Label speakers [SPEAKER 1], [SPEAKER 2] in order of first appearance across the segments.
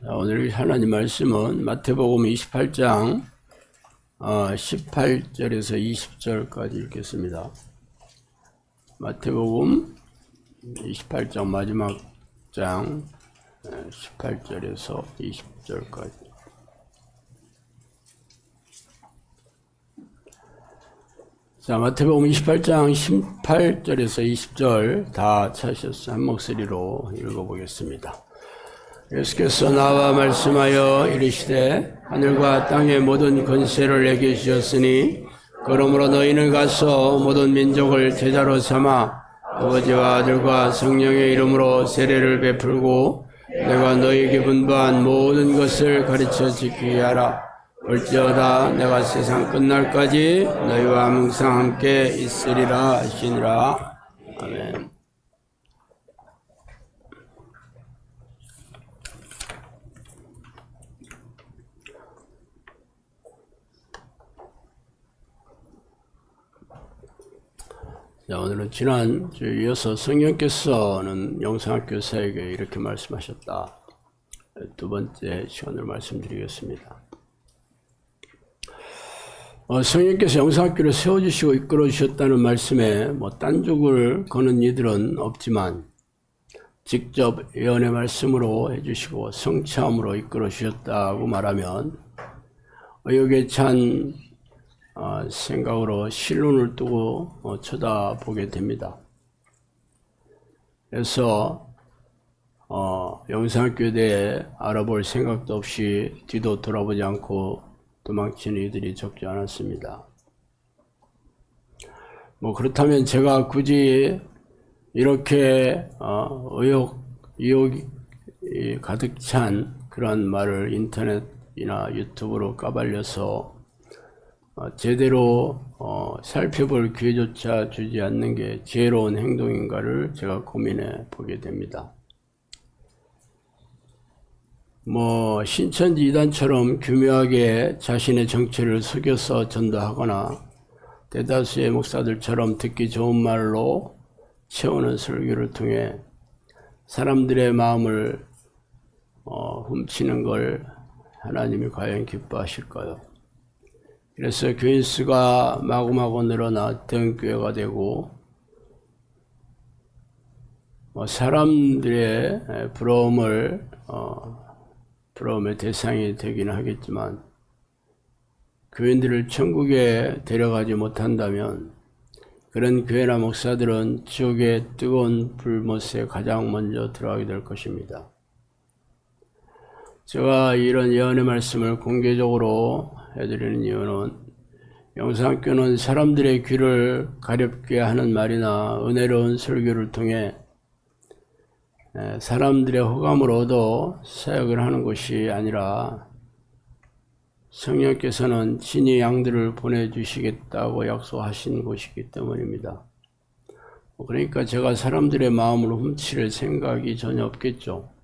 [SPEAKER 1] 오늘 하나님 말씀은 마태복음 28장 18절에서 20절까지 읽겠습니다. 마태복음 28장 마지막 장 18절에서 20절까지. 자, 마태복음 28장 18절에서 20절 다 찾으셔서 한 목소리로 읽어보겠습니다. 예수께서 나와 말씀하여 이르시되 하늘과 땅의 모든 권세를 내게 주셨으니 그러므로 너희는 가서 모든 민족을 제자로 삼아 아버지와 아들과 성령의 이름으로 세례를 베풀고 내가 너희에게 분부한 모든 것을 가르쳐 지키게 하라. 볼지어다 내가 세상 끝날까지 너희와 항상 함께 있으리라 하시니라. 아멘. 자, 오늘은 지난주에 이어서 성령께서는 영성학교사에게 이렇게 말씀하셨다. 두 번째 시간으로 말씀드리겠습니다. 성령께서 영성학교를 세워주시고 이끌어주셨다는 말씀에 딴죽을 거는 이들은 없지만 직접 예언의 말씀으로 해주시고 성취함으로 이끌어주셨다고 말하면 의욕에 찬 생각으로 실눈을 뜨고 쳐다보게 됩니다. 그래서 영성학교에 대해 알아볼 생각도 없이 뒤도 돌아보지 않고 도망치는 이들이 적지 않았습니다. 그렇다면 제가 굳이 이렇게 의욕이 가득 찬 그런 말을 인터넷이나 유튜브로 까발려서 제대로 살펴볼 기회조차 주지 않는 게 지혜로운 행동인가를 제가 고민해 보게 됩니다. 신천지 이단처럼 교묘하게 자신의 정체를 속여서 전도하거나 대다수의 목사들처럼 듣기 좋은 말로 채우는 설교를 통해 사람들의 마음을 훔치는 걸 하나님이 과연 기뻐하실까요? 그래서 교인 수가 마구마구 늘어나 대형교회가 되고 사람들의 부러움의 대상이 되기는 하겠지만 교인들을 천국에 데려가지 못한다면 그런 교회나 목사들은 지옥의 뜨거운 불못에 가장 먼저 들어가게 될 것입니다. 제가 이런 예언의 말씀을 공개적으로 해드리는 이유는 영성학교는 사람들의 귀를 가렵게 하는 말이나 은혜로운 설교를 통해 사람들의 호감을 얻어 사역을 하는 것이 아니라 성령께서는 친히 양들을 보내주시겠다고 약속하신 것이기 때문입니다. 그러니까 제가 사람들의 마음을 훔칠 생각이 전혀 없겠죠.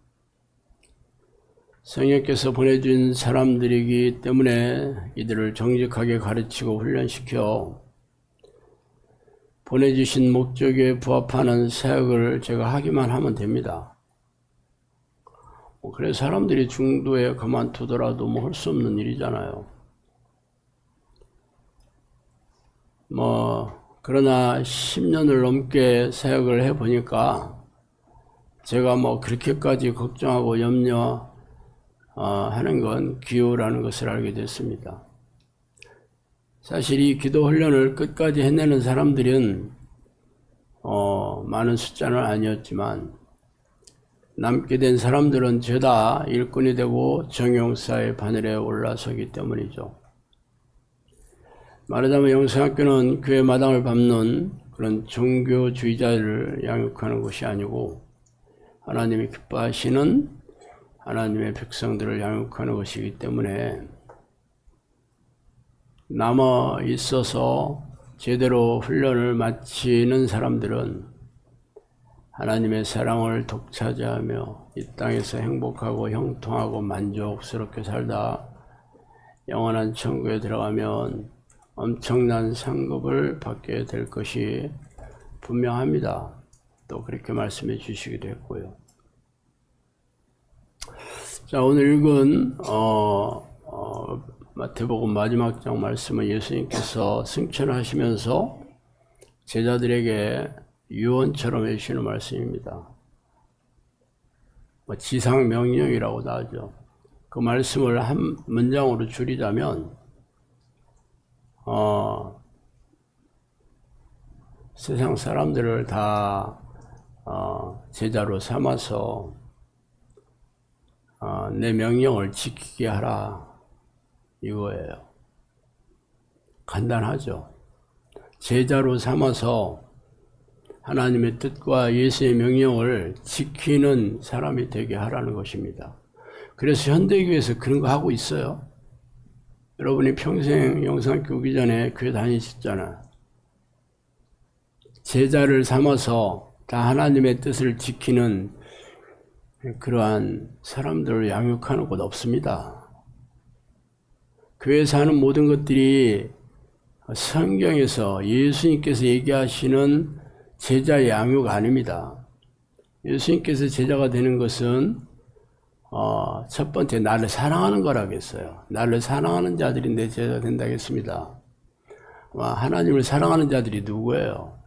[SPEAKER 1] 성령께서 보내준 사람들이기 때문에 이들을 정직하게 가르치고 훈련시켜 보내주신 목적에 부합하는 사역을 제가 하기만 하면 됩니다. 그래서 사람들이 중도에 그만두더라도 할 수 없는 일이잖아요. 그러나 10년을 넘게 사역을 해보니까 제가 그렇게까지 걱정하고 하는 건 기우라는 것을 알게 됐습니다. 사실 이 기도 훈련을 끝까지 해내는 사람들은 많은 숫자는 아니었지만 남게 된 사람들은 죄다 일꾼이 되고 정용사의 바늘에 올라서기 때문이죠. 말하자면 영성학교는 교회 마당을 밟는 그런 종교주의자를 양육하는 것이 아니고 하나님이 기뻐하시는 하나님의 백성들을 양육하는 것이기 때문에 남아 있어서 제대로 훈련을 마치는 사람들은 하나님의 사랑을 독차지하며 이 땅에서 행복하고 형통하고 만족스럽게 살다 영원한 천국에 들어가면 엄청난 상급을 받게 될 것이 분명합니다. 또 그렇게 말씀해 주시기도 했고요. 자, 오늘 읽은 마태복음 마지막 장 말씀은 예수님께서 승천하시면서 제자들에게 유언처럼 해주시는 말씀입니다. 지상 명령이라고도 하죠. 그 말씀을 한 문장으로 줄이자면 세상 사람들을 다 제자로 삼아서 내 명령을 지키게 하라, 이거예요. 간단하죠. 제자로 삼아서 하나님의 뜻과 예수의 명령을 지키는 사람이 되게 하라는 것입니다. 그래서 현대교회에서 그런 거 하고 있어요. 여러분이 평생 영상학교 오기 전에 교회 다니셨잖아요. 제자를 삼아서 다 하나님의 뜻을 지키는 그러한 사람들을 양육하는 곳 없습니다. 교회에서 하는 모든 것들이 성경에서 예수님께서 얘기하시는 제자 양육 아닙니다. 예수님께서 제자가 되는 것은 첫 번째 나를 사랑하는 거라고 했어요. 나를 사랑하는 자들이 내 제자가 된다고 했습니다. 하나님을 사랑하는 자들이 누구예요?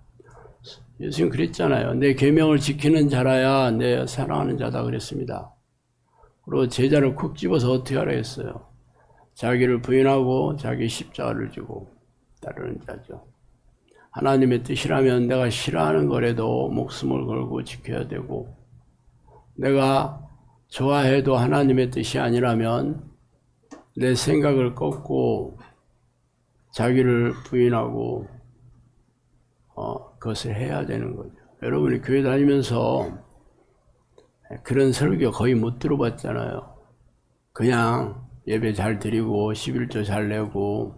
[SPEAKER 1] 예수님 그랬잖아요. 내 계명을 지키는 자라야 내 사랑하는 자다 그랬습니다. 그리고 제자를 콕 집어서 어떻게 하라 했어요? 자기를 부인하고 자기 십자가를 지고 따르는 자죠. 하나님의 뜻이라면 내가 싫어하는 거라도 목숨을 걸고 지켜야 되고, 내가 좋아해도 하나님의 뜻이 아니라면 내 생각을 꺾고 자기를 부인하고 그것을 해야 되는 거죠. 여러분이 교회 다니면서 그런 설교 거의 못 들어봤잖아요. 그냥 예배 잘 드리고 11조 잘 내고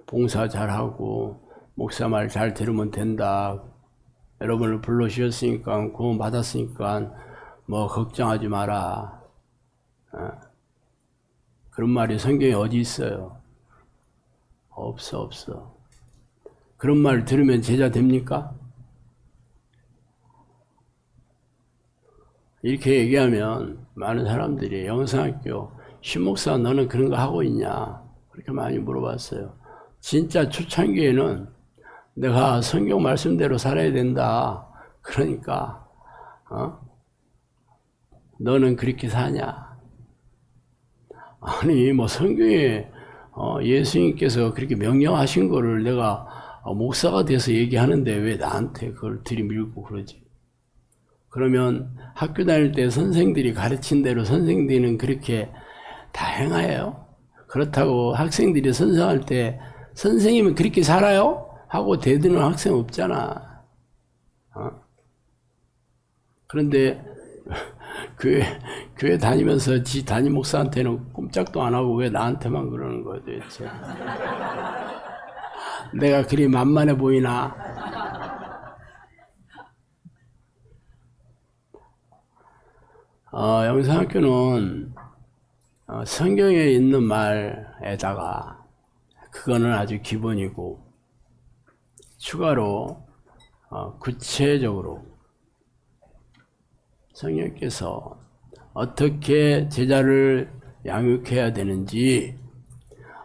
[SPEAKER 1] 봉사 잘하고 목사 말 잘 들으면 된다. 여러분을 불러주셨으니까 구원 받았으니까 뭐 걱정하지 마라. 그런 말이 성경에 어디 있어요? 없어. 그런 말 들으면 제자 됩니까? 이렇게 얘기하면 많은 사람들이 영상학교 신목사 너는 그런 거 하고 있냐? 그렇게 많이 물어봤어요. 진짜 초창기에는 내가 성경 말씀대로 살아야 된다. 그러니까 너는 그렇게 사냐? 아니 뭐 성경에 예수님께서 그렇게 명령하신 거를 내가 목사가 돼서 얘기하는데 왜 나한테 그걸 들이밀고 그러지? 그러면 학교 다닐 때 선생들이 가르친 대로 선생들은 그렇게 다 행해요? 그렇다고 학생들이 선생할 때 선생님은 그렇게 살아요? 하고 대드는 학생 없잖아. 그런데 교회 다니면서 지 담임 목사한테는 꼼짝도 안 하고 왜 나한테만 그러는 거야 도대체? 내가 그리 만만해 보이나? 영상학교는 성경에 있는 말에다가 그거는 아주 기본이고 추가로 구체적으로 성령께서 어떻게 제자를 양육해야 되는지,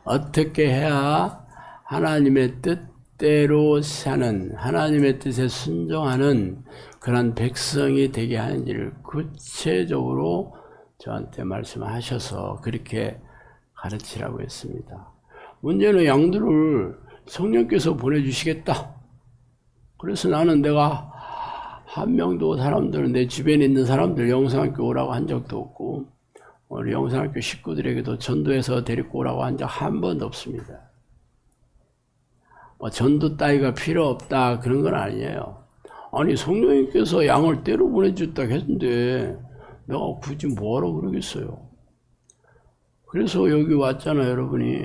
[SPEAKER 1] 어떻게 해야 하나님의 뜻대로 사는, 하나님의 뜻에 순종하는 그런 백성이 되게 하는지를 구체적으로 저한테 말씀하셔서 그렇게 가르치라고 했습니다. 문제는 양들을 성령께서 보내주시겠다. 그래서 나는 내가 한 명도 사람들, 내 주변에 있는 사람들 영상학교 오라고 한 적도 없고, 우리 영상학교 식구들에게도 전도해서 데리고 오라고 한 적 한 번도 없습니다. 전도 따위가 필요 없다 그런 건 아니에요. 아니 성령님께서 양을 때로 보내줬다 했는데 내가 굳이 뭐하러 그러겠어요. 그래서 여기 왔잖아요. 여러분이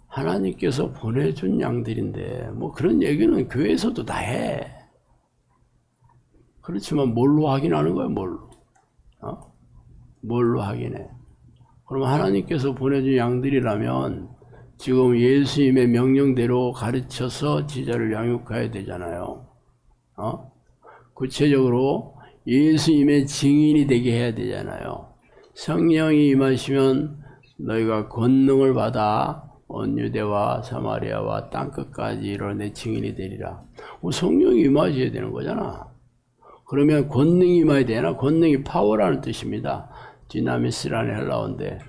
[SPEAKER 1] 하나님께서 보내준 양들인데 뭐 그런 얘기는 교회에서도 다 해. 그렇지만 뭘로 확인하는 거야? 뭘로 확인해? 그럼 하나님께서 보내준 양들이라면 지금 예수님의 명령대로 가르쳐서 제자를 양육해야 되잖아요. 구체적으로 예수님의 증인이 되게 해야 되잖아요. 성령이 임하시면 너희가 권능을 받아 온 유대와 사마리아와 땅끝까지 이르러 내 증인이 되리라. 성령이 임하셔야 되는 거잖아. 그러면 권능이 임해야 되나? 권능이 파워라는 뜻입니다. 디나미스라는 헬라어인데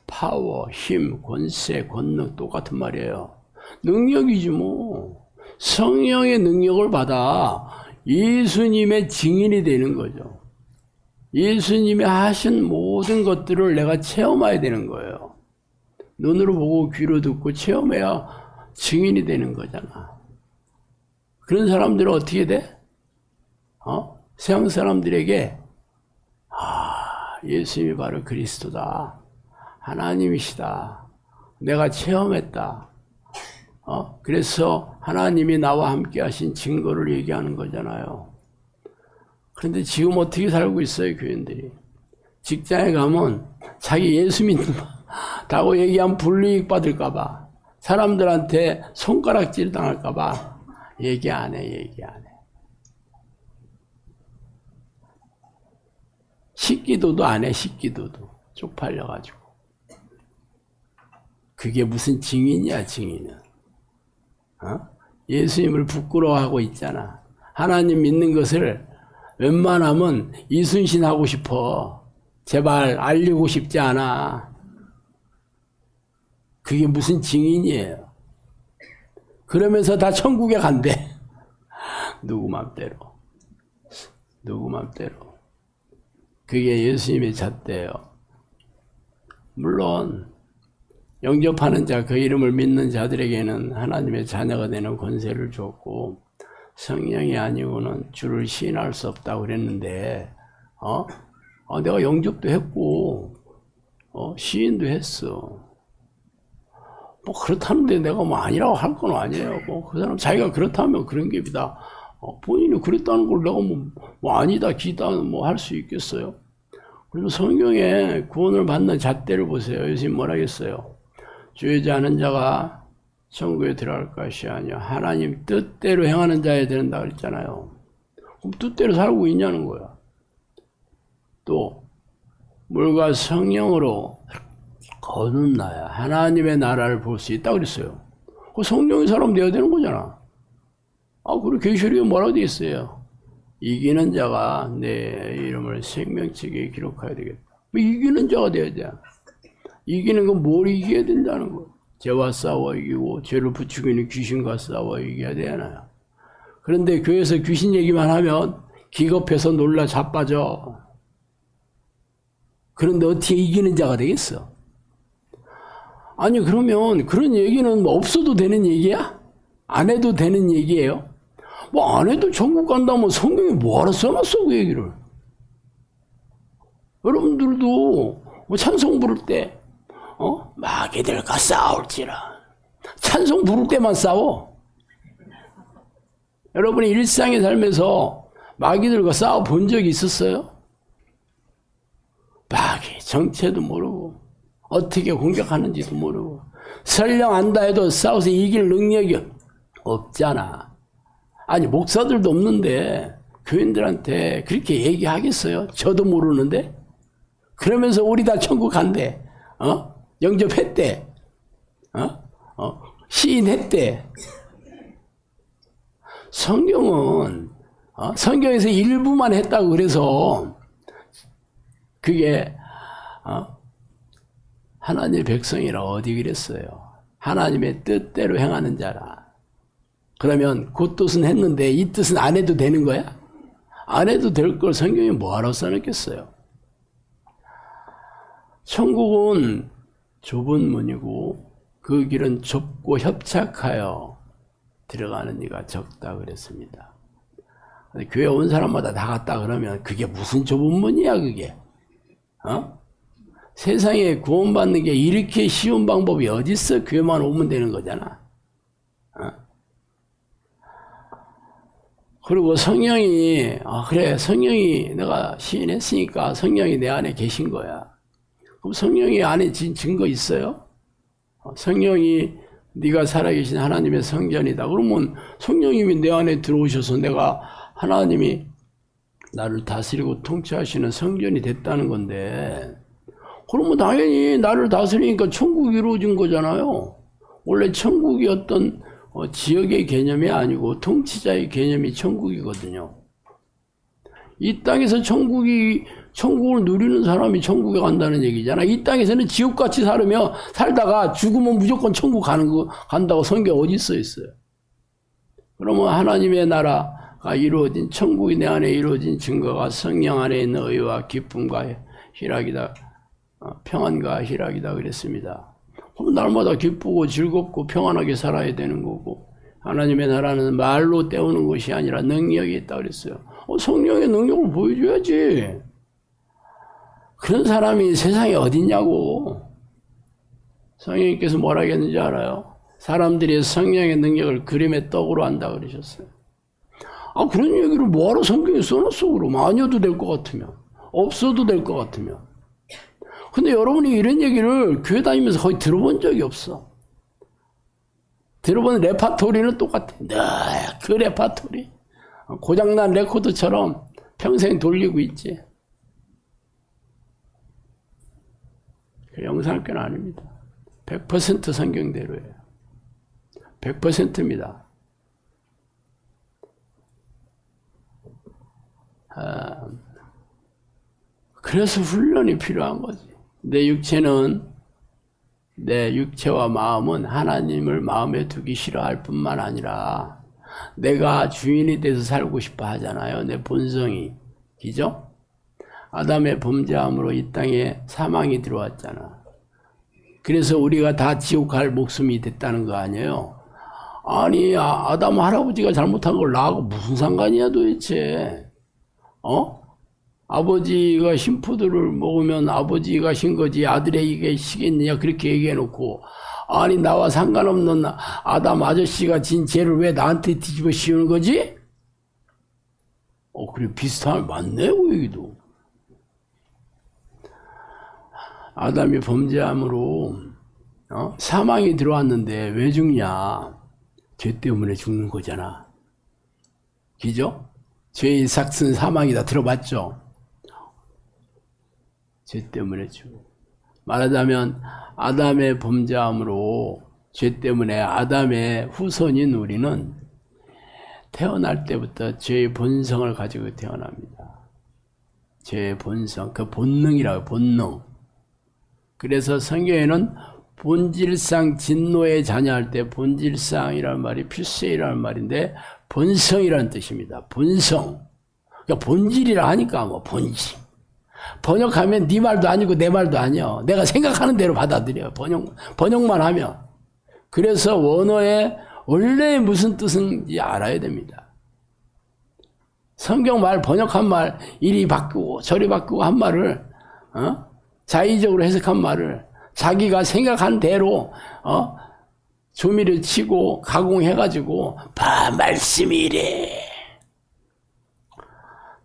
[SPEAKER 1] 파워, 힘, 권세, 권능 똑같은 말이에요. 능력이지 뭐. 성령의 능력을 받아 예수님의 증인이 되는 거죠. 예수님이 하신 모든 것들을 내가 체험해야 되는 거예요. 눈으로 보고 귀로 듣고 체험해야 증인이 되는 거잖아. 그런 사람들은 어떻게 돼? 세상 사람들에게 예수님이 바로 그리스도다. 하나님이시다. 내가 체험했다. 그래서 하나님이 나와 함께 하신 증거를 얘기하는 거잖아요. 그런데 지금 어떻게 살고 있어요, 교인들이? 직장에 가면 자기 예수 믿는다고 얘기하면 불이익 받을까봐, 사람들한테 손가락질 당할까봐 얘기 안 해. 식기도도 안 해, 식기도도. 쪽팔려가지고. 그게 무슨 증인이야, 증인은. 예수님을 부끄러워하고 있잖아. 하나님 믿는 것을 웬만하면 이순신하고 싶어. 제발 알리고 싶지 않아. 그게 무슨 증인이에요. 그러면서 다 천국에 간대. 누구 맘대로. 그게 예수님의 잣대예요. 물론 영접하는 자, 그 이름을 믿는 자들에게는 하나님의 자녀가 되는 권세를 줬고, 성령이 아니고는 주를 시인할 수 없다고 그랬는데, 내가 영접도 했고, 시인도 했어. 뭐 그렇다는데 내가 뭐 아니라고 할 건 아니에요. 그 사람 자기가 그렇다면 그런 겁니다. 본인이 그랬다는 걸 내가 뭐 아니다, 기다, 뭐 할 수 있겠어요? 그리고 성경에 구원을 받는 잣대를 보세요. 예수님 뭐라 했어요? 죄지 않은 자가 천국에 들어갈 것이 아니야. 하나님 뜻대로 행하는 자에 된다 그랬잖아요. 그럼 뜻대로 살고 있냐는 거야. 또 물과 성령으로 거듭나야 하나님의 나라를 볼 수 있다 그랬어요. 그 성령의 사람 되어야 되는 거잖아. 그리고 계시록에 뭐라고 되어 있어요? 이기는 자가 내 이름을 생명책에 기록해야 되겠다. 이기는 자가 되어야 돼. 이기는 건 뭘 이겨야 된다는 거예요. 죄와 싸워 이기고 죄를 부추기고 있는 귀신과 싸워 이겨야 되나요? 그런데 교회에서 귀신 얘기만 하면 기겁해서 놀라 자빠져. 그런데 어떻게 이기는 자가 되겠어? 아니 그러면 그런 얘기는 뭐 없어도 되는 얘기야? 안 해도 되는 얘기예요? 뭐 안 해도 천국 간다면 성경에 뭐하러 써놨어 그 얘기를? 여러분들도 뭐 찬송 부를 때 마귀들과 싸울지라. 찬송 부를 때만 싸워. 여러분이 일상에 살면서 마귀들과 싸워 본 적이 있었어요? 마귀 정체도 모르고 어떻게 공격하는지도 모르고 설령 안다 해도 싸워서 이길 능력이 없잖아. 아니 목사들도 없는데 교인들한테 그렇게 얘기하겠어요? 저도 모르는데. 그러면서 우리 다 천국 간대. 영접했대. 시인했대. 성경은 성경에서 일부만 했다고 그래서 그게 하나님의 백성이라 어디 그랬어요? 하나님의 뜻대로 행하는 자라. 그러면 그 뜻은 했는데 이 뜻은 안 해도 되는 거야? 안 해도 될 걸 성경이 뭐하러 써놨겠어요? 천국은 좁은 문이고 그 길은 좁고 협착하여 들어가는 이가 적다 그랬습니다. 교회 온 사람마다 다 갔다 그러면 그게 무슨 좁은 문이야 그게? 세상에 구원받는 게 이렇게 쉬운 방법이 어딨어? 교회만 오면 되는 거잖아. 그리고 성령이 그래 성령이 내가 시인했으니까 성령이 내 안에 계신 거야. 그럼 성령이 안에 증거 있어요? 성령이 네가 살아계신 하나님의 성전이다. 그러면 성령님이 내 안에 들어오셔서 내가 하나님이 나를 다스리고 통치하시는 성전이 됐다는 건데, 그러면 당연히 나를 다스리니까 천국이 이루어진 거잖아요. 원래 천국이 어떤 지역의 개념이 아니고 통치자의 개념이 천국이거든요. 이 땅에서 천국을 누리는 사람이 천국에 간다는 얘기잖아. 이 땅에서는 지옥같이 살다가 죽으면 무조건 천국 간다고 성경에 어디 써 있어요. 그러면 하나님의 나라가 이루어진, 천국이 내 안에 이루어진 증거가 성령 안에 있는 의와 기쁨과 희락이다. 평안과 희락이다 그랬습니다. 그럼 날마다 기쁘고 즐겁고 평안하게 살아야 되는 거고, 하나님의 나라는 말로 때우는 것이 아니라 능력이 있다 그랬어요. 성령의 능력을 보여줘야지. 그런 사람이 세상에 어딨냐고. 성령님께서 뭐라 했는지 알아요? 사람들이 성령의 능력을 그림의 떡으로 한다 그러셨어요. 그런 얘기를 뭐하러 성경에 써놨어 그럼? 아니어도 될 것 같으면, 없어도 될 것 같으면. 근데 여러분이 이런 얘기를 교회 다니면서 거의 들어본 적이 없어. 들어본 레파토리는 똑같아. 그 레파토리. 고장난 레코드처럼 평생 돌리고 있지. 그 영상학교는 아닙니다. 100% 성경대로예요. 100%입니다. 그래서 훈련이 필요한 거지. 내 육체와 마음은 하나님을 마음에 두기 싫어할 뿐만 아니라 내가 주인이 돼서 살고 싶어 하잖아요. 내 본성이. 그죠? 아담의 범죄함으로 이 땅에 사망이 들어왔잖아. 그래서 우리가 다 지옥 갈 목숨이 됐다는 거 아니에요? 아니, 아담 할아버지가 잘못한 걸 나하고 무슨 상관이야 도대체? 아버지가 신푸드를 먹으면 아버지가 신 거지 아들에게 시겠느냐 그렇게 얘기해놓고, 아니 나와 상관없는 아담 아저씨가 진 죄를 왜 나한테 뒤집어 씌우는 거지? 그래 비슷하면 맞네 그 얘기도. 아담이 범죄함으로 사망이 들어왔는데 왜 죽냐? 죄 때문에 죽는 거잖아. 그죠? 죄의 삭은 사망이다 들어봤죠? 죄 때문에 죽어. 말하자면 아담의 범죄함으로 죄 때문에 아담의 후손인 우리는 태어날 때부터 죄의 본성을 가지고 태어납니다. 죄의 본성, 그 본능이라고 본능. 그래서 성경에는 본질상 진노의 자녀 할 때 본질상이라는 말이 필세이라는 말인데 본성이라는 뜻입니다. 본성. 그러니까 본질이라 하니까 뭐 본질. 번역하면 네 말도 아니고 내 말도 아니야. 내가 생각하는 대로 받아들여. 번역만 하면. 그래서 원어의 원래 무슨 뜻인지 알아야 됩니다. 성경 말 번역한 말 이리 바꾸고 저리 바꾸고 한 말을 자의적으로 해석한 말을 자기가 생각한 대로 조미를 치고 가공해가지고 말씀이 이래.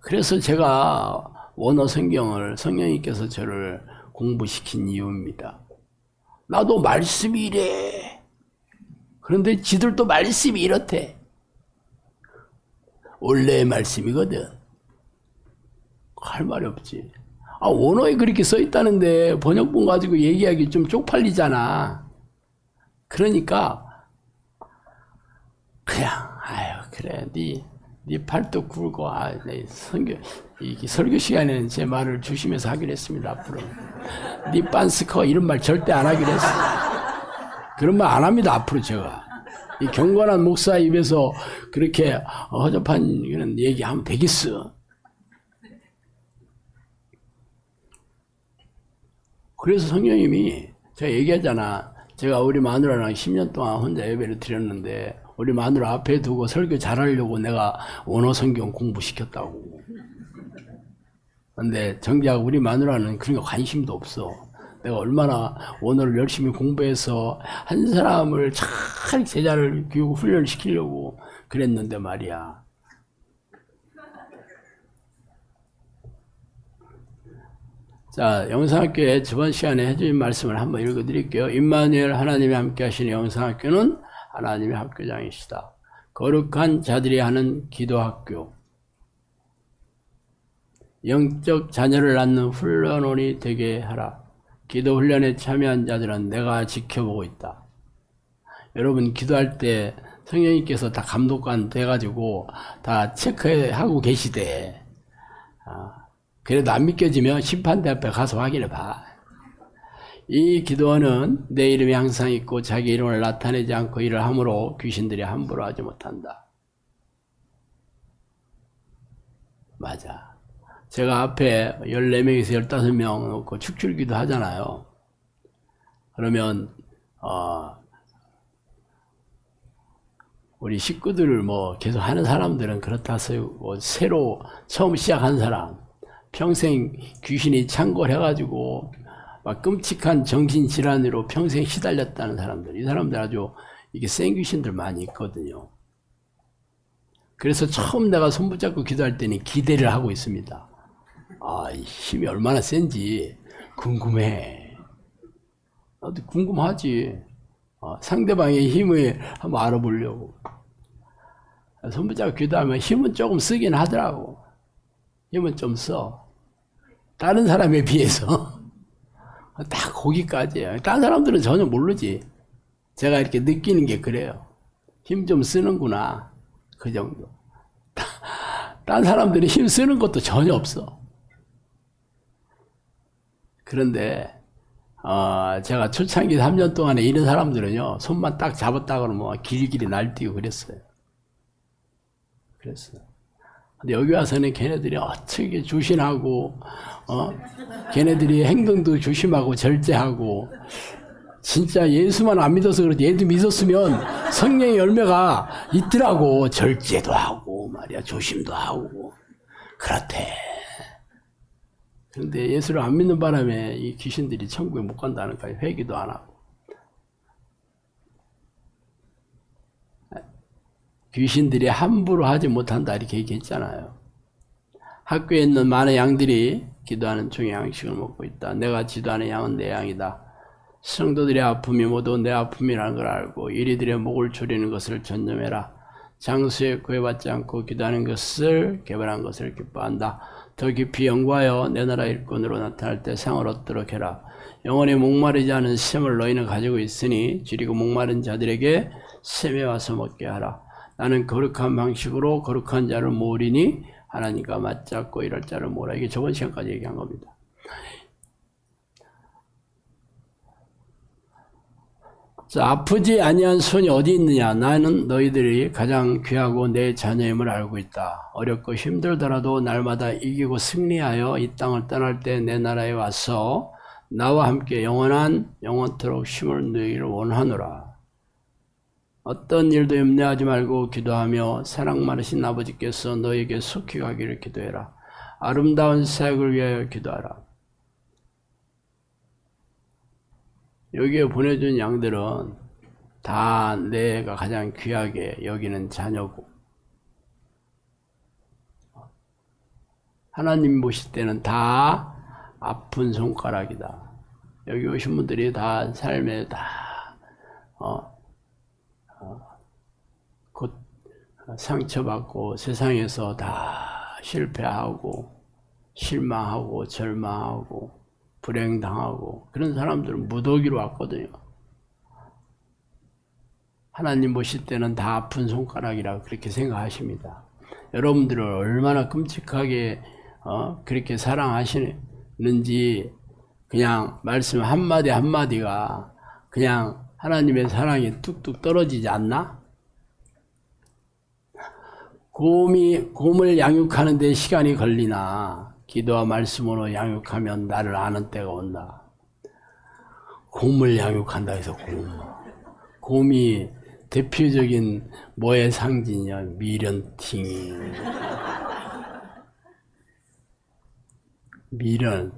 [SPEAKER 1] 그래서 제가 원어 성경을 성령님께서 저를 공부시킨 이유입니다. 나도 말씀이 이래. 그런데 지들도 말씀이 이렇대. 원래의 말씀이거든. 할 말이 없지. 원어에 그렇게 써있다는데 번역본 가지고 얘기하기 좀 쪽팔리잖아. 그러니까 그냥 그래 네 팔뚝 굴고 설교 시간에는 제 말을 조심해서 하기로 했습니다. 앞으로 네 빤스커 이런 말 절대 안 하기로 했어. 그런 말 안 합니다. 앞으로 제가 이 경건한 목사 입에서 그렇게 허접한 이런 얘기하면 되겠어. 그래서 성령님이 제가 얘기하잖아. 제가 우리 마누라랑 10년 동안 혼자 예배를 드렸는데 우리 마누라 앞에 두고 설교 잘하려고 내가 원어 성경 공부시켰다고. 근데 정작 우리 마누라는 그런 거 관심도 없어. 내가 얼마나 원어를 열심히 공부해서 한 사람을 잘 제자를 교육 훈련을 시키려고 그랬는데 말이야. 자, 영상학교에 저번 시간에 해주신 말씀을 한번 읽어드릴게요. 임마누엘 하나님이 함께 하시는 영상학교는 하나님의 학교장이시다. 거룩한 자들이 하는 기도학교. 영적 자녀를 낳는 훈련원이 되게 하라. 기도 훈련에 참여한 자들은 내가 지켜보고 있다. 여러분 기도할 때 성령님께서 다 감독관 돼가지고 다 체크하고 계시대. 그래도 안 믿겨지면 심판대 앞에 가서 확인해 봐. 이 기도원은 내 이름이 항상 있고 자기 이름을 나타내지 않고 일을 함으로 귀신들이 함부로 하지 못한다. 맞아. 제가 앞에 14명에서 15명 놓고 축출기도 하잖아요. 그러면 우리 식구들을 뭐 계속 하는 사람들은 그렇다 쓰고, 새로 처음 시작한 사람, 평생 귀신이 창궐해가지고 막 끔찍한 정신질환으로 평생 시달렸다는 사람들, 이 사람들 아주 이게 센 귀신들 많이 있거든요. 그래서 처음 내가 손 붙잡고 기도할 때는 기대를 하고 있습니다. 힘이 얼마나 센지 궁금해. 나도 궁금하지. 상대방의 힘을 한번 알아보려고. 손 붙잡고 기도하면 힘은 조금 쓰긴 하더라고. 힘은 좀 써. 다른 사람에 비해서. 딱 거기까지예요. 다른 사람들은 전혀 모르지. 제가 이렇게 느끼는 게 그래요. 힘 좀 쓰는구나. 그 정도. 다른 사람들은 힘 쓰는 것도 전혀 없어. 그런데 제가 초창기 3년 동안에 이런 사람들은요, 손만 딱 잡았다 그러면 길길이 날뛰고 그랬어요. 근데 여기 와서는 걔네들이 어떻게 조심하고, 걔네들이 행동도 조심하고 절제하고, 진짜 예수만 안 믿어서 그렇지, 얘도 믿었으면 성령의 열매가 있더라고. 절제도 하고 말이야, 조심도 하고 그렇대. 그런데 예수를 안 믿는 바람에 이 귀신들이 천국에 못 간다는 거예요. 회개도 안 하고. 귀신들이 함부로 하지 못한다 이렇게 얘기했잖아요. 학교에 있는 많은 양들이 기도하는 중에 양식을 먹고 있다. 내가 지도하는 양은 내 양이다. 성도들의 아픔이 모두 내 아픔이라는 걸 알고 이리들의 목을 조리는 것을 전념해라. 장수에 구애받지 않고 기도하는 것을 개발한 것을 기뻐한다. 더 깊이 연구하여 내 나라 일꾼으로 나타날 때 상을 얻도록 해라. 영원히 목마르지 않은 샘을 너희는 가지고 있으니 줄이고 목마른 자들에게 샘에 와서 먹게 하라. 나는 거룩한 방식으로 거룩한 자를 모으리니 하나님과 맞잡고 이럴 자를 모으라. 이게 저번 시간까지 얘기한 겁니다. 자, 아프지 아니한 손이 어디 있느냐? 나는 너희들이 가장 귀하고 내 자녀임을 알고 있다. 어렵고 힘들더라도 날마다 이기고 승리하여 이 땅을 떠날 때 내 나라에 와서 나와 함께 영원토록 쉼을 누리기를 원하노라. 어떤 일도 염려하지 말고 기도하며 사랑 많으신 아버지께서 너에게 속히 가기를 기도해라. 아름다운 사역을 위하여 기도하라. 여기에 보내준 양들은 다 내가 가장 귀하게 여기는 자녀고, 하나님 보실 때는 다 아픈 손가락이다. 여기 오신 분들이 다 삶에 다 곧 상처받고 세상에서 다 실패하고 실망하고 절망하고 불행당하고 그런 사람들은 무더기로 왔거든요. 하나님 보실 때는 다 아픈 손가락이라고 그렇게 생각하십니다. 여러분들을 얼마나 끔찍하게 그렇게 사랑하시는지 그냥 말씀 한마디 한마디가 그냥 하나님의 사랑이 뚝뚝 떨어지지 않나? 곰을 양육하는 데 시간이 걸리나 기도와 말씀으로 양육하면 나를 아는 때가 온다. 곰을 양육한다 해서 곰이 대표적인 뭐의 상징이냐? 미련팅이. 미련,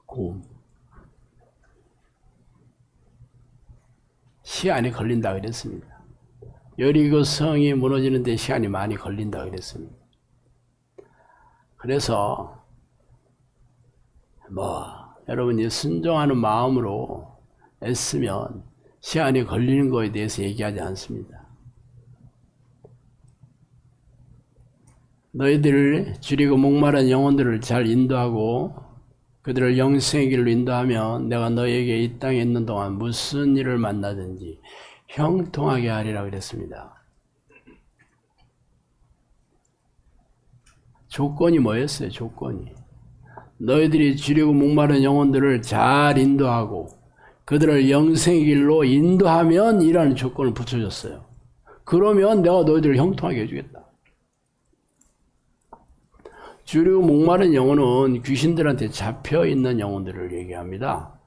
[SPEAKER 1] 곰. 시간이 걸린다 그랬습니다. 여리고 성이 무너지는 데 시간이 많이 걸린다 그랬습니다. 그래서 여러분이 순종하는 마음으로 애쓰면 시간이 걸리는 거에 대해서 얘기하지 않습니다. 너희들을 줄이고 목마른 영혼들을 잘 인도하고 그들을 영생의 길로 인도하면 내가 너희에게 이 땅에 있는 동안 무슨 일을 만나든지 형통하게 하리라 그랬습니다. 조건이 뭐였어요? 조건이. 너희들이 줄이고 목마른 영혼들을 잘 인도하고 그들을 영생의 길로 인도하면 이라는 조건을 붙여줬어요. 그러면 내가 너희들을 형통하게 해주겠다. 줄이고 목마른 영혼은 귀신들한테 잡혀있는 영혼들을 얘기합니다.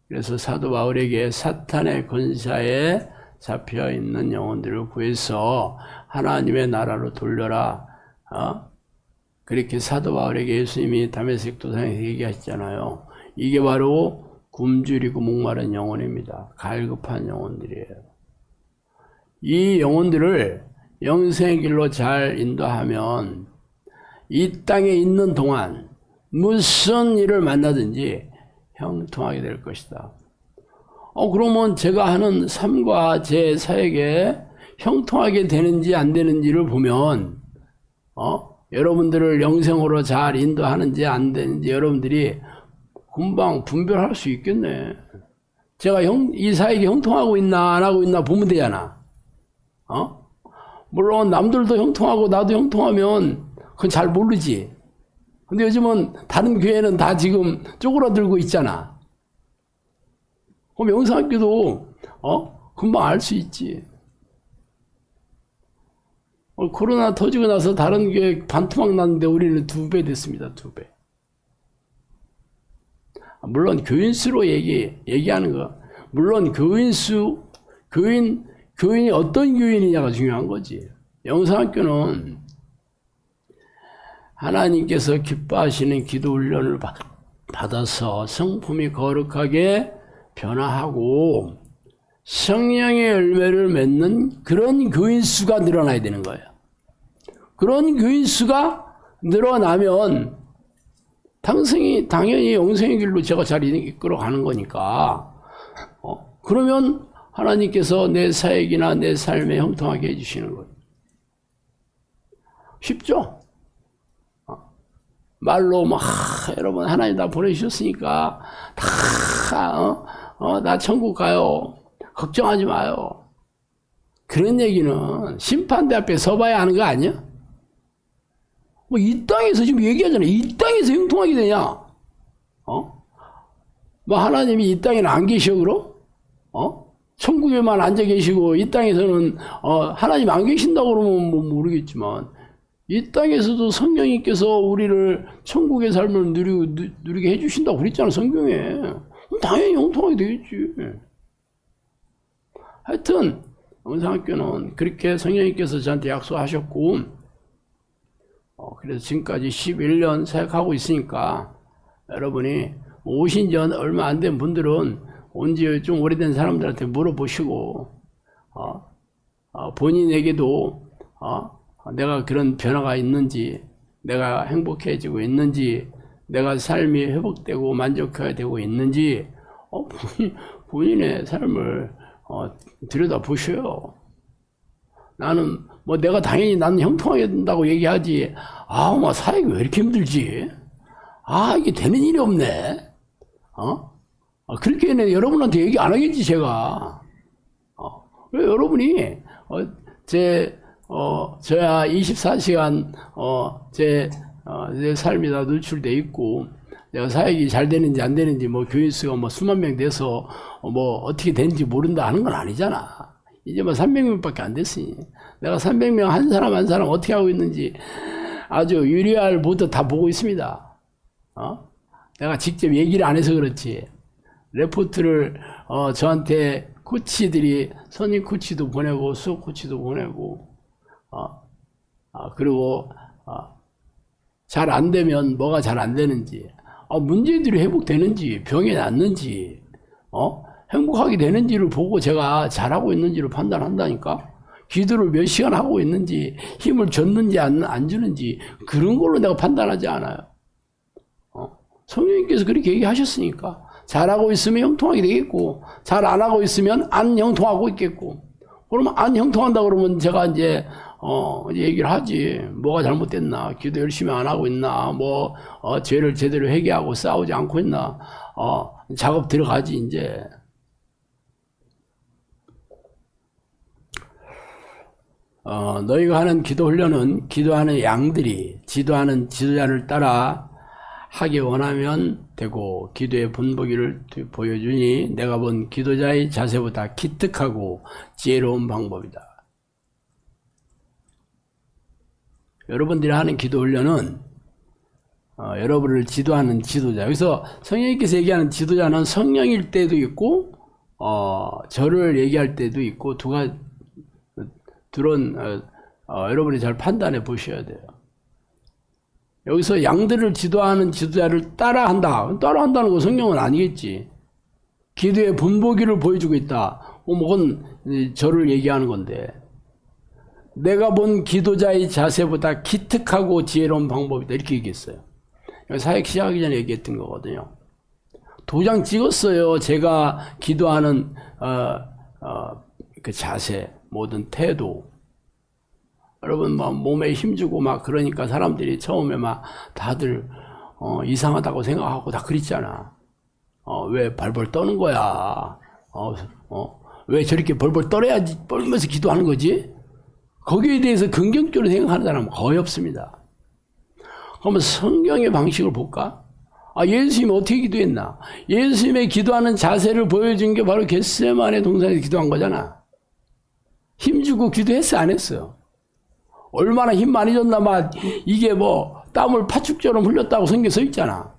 [SPEAKER 1] 그래서 사도 바울에게 사탄의 권사에 잡혀있는 영혼들을 구해서 하나님의 나라로 돌려라. 그렇게 사도 바울에게 예수님이 다메섹 도상에서 얘기하셨잖아요. 이게 바로 굶주리고 목마른 영혼입니다. 갈급한 영혼들이에요. 이 영혼들을 영생의 길로 잘 인도하면 이 땅에 있는 동안 무슨 일을 만나든지 형통하게 될 것이다. 그러면 제가 하는 삶과 제 사역에 형통하게 되는지 안 되는지를 보면 여러분들을 영생으로 잘 인도하는지 안 되는지 여러분들이 금방 분별할 수 있겠네. 제가 이 사역이 형통하고 있나 안 하고 있나 보면 되잖아. 물론 남들도 형통하고 나도 형통하면 그건 잘 모르지. 근데 요즘은 다른 교회는 다 지금 쪼그라들고 있잖아. 그럼 영상학교도 금방 알 수 있지. 코로나 터지고 나서 다른 교회 반토막 났는데 우리는 2배 됐습니다. 2배. 물론 교인 수로 얘기하는 거. 물론 교인이 어떤 교인이냐가 중요한 거지. 영상학교는 하나님께서 기뻐하시는 기도 훈련을 받아서 성품이 거룩하게 변화하고 성령의 열매를 맺는 그런 교인 수가 늘어나야 되는 거예요. 그런 교인 수가 늘어나면 당연히 영생의 길로 제가 잘 이끌어 가는 거니까 그러면 하나님께서 내 사역이나 내 삶에 형통하게 해주시는 거예요. 쉽죠? 말로 여러분 하나님 나 보내주셨으니까 나 천국 가요. 걱정하지 마요. 그런 얘기는 심판대 앞에 서봐야 하는 거 아니야? 이 땅에서 지금 얘기하잖아요. 이 땅에서 형통하게 되냐? 하나님이 이 땅에는 안 계셔 그럼? 천국에만 앉아 계시고 이 땅에서는 하나님 안 계신다고 그러면 모르겠지만 이 땅에서도 성령님께서 우리를 천국의 삶을 누리게 해주신다고 그랬잖아, 성경에. 그럼 당연히 형통하게 되겠지. 하여튼, 영상학교는 그렇게 성령님께서 저한테 약속하셨고, 그래서 지금까지 11년 사역하고 있으니까, 여러분이 오신 지 얼마 안 된 분들은 온지 좀 오래된 사람들한테 물어보시고, 본인에게도, 내가 그런 변화가 있는지, 내가 행복해지고 있는지, 내가 삶이 회복되고 만족해되고 있는지, 본인의 삶을 들여다보셔요. 나는 내가 당연히 나는 형통하게 된다고 얘기하지. 사역이 왜 이렇게 힘들지? 이게 되는 일이 없네. 그렇게는 여러분한테 얘기 안 하겠지 제가. 여러분이 저야 24시간 제 삶이 다 노출돼 있고 내가 사역이 잘 되는지 안 되는지 교인 수가 수만 명 돼서 어떻게 되는지 모른다 하는 건 아니잖아. 이제 300명밖에 안 됐으니 내가 300명 한 사람 한 사람 어떻게 하고 있는지 아주 유리알 모두 다 보고 있습니다. 내가 직접 얘기를 안 해서 그렇지. 레포트를 저한테 코치들이 선임 코치도 보내고 수업 코치도 보내고 그리고 잘 안 되면 뭐가 잘 안 되는지 문제들이 회복되는지 병이 낫는지 행복하게 되는지를 보고 제가 잘하고 있는지를 판단한다니까. 기도를 몇 시간 하고 있는지 힘을 줬는지 안 주는지 그런 걸로 내가 판단하지 않아요. 성령님께서 그렇게 얘기하셨으니까 잘하고 있으면 형통하게 되겠고 잘 안 하고 있으면 안 형통하고 있겠고 그러면 안 형통한다 그러면 제가 이제 이제 얘기를 하지. 뭐가 잘못됐나? 기도 열심히 안 하고 있나? 죄를 제대로 회개하고 싸우지 않고 있나? 작업 들어가지, 이제. 너희가 하는 기도 훈련은 기도하는 양들이 지도하는 지도자를 따라 하기 원하면 되고, 기도의 본보기를 보여주니 내가 본 기도자의 자세보다 기특하고 지혜로운 방법이다. 여러분들이 하는 기도 훈련은 여러분을 지도하는 지도자. 여기서 성령님께서 얘기하는 지도자는 성령일 때도 있고 저를 얘기할 때도 있고 둘은 여러분이 잘 판단해 보셔야 돼요. 여기서 양들을 지도하는 지도자를 따라한다. 따라한다는 거 성령은 아니겠지. 기도의 본보기를 보여주고 있다. 그건 저를 얘기하는 건데, 내가 본 기도자의 자세보다 기특하고 지혜로운 방법이다, 이렇게 얘기했어요. 사역 시작하기 전에 얘기했던 거거든요. 도장 찍었어요. 제가 기도하는 그 자세, 모든 태도. 여러분 몸에 힘주고 막 그러니까 사람들이 처음에 막 다들 이상하다고 생각하고 다 그랬잖아. 왜 벌벌 떠는 거야? 왜 저렇게 벌벌 떨면서 기도하는 거지? 거기에 대해서 긍정적으로 생각하는 사람은 거의 없습니다. 그러면 성경의 방식을 볼까? 예수님이 어떻게 기도했나? 예수님의 기도하는 자세를 보여준 게 바로 겟세마네 동산에서 기도한 거잖아. 힘주고 기도했어, 안 했어? 얼마나 힘 많이 줬나, 이게 땀을 파축처럼 흘렸다고 성경에 써 있잖아.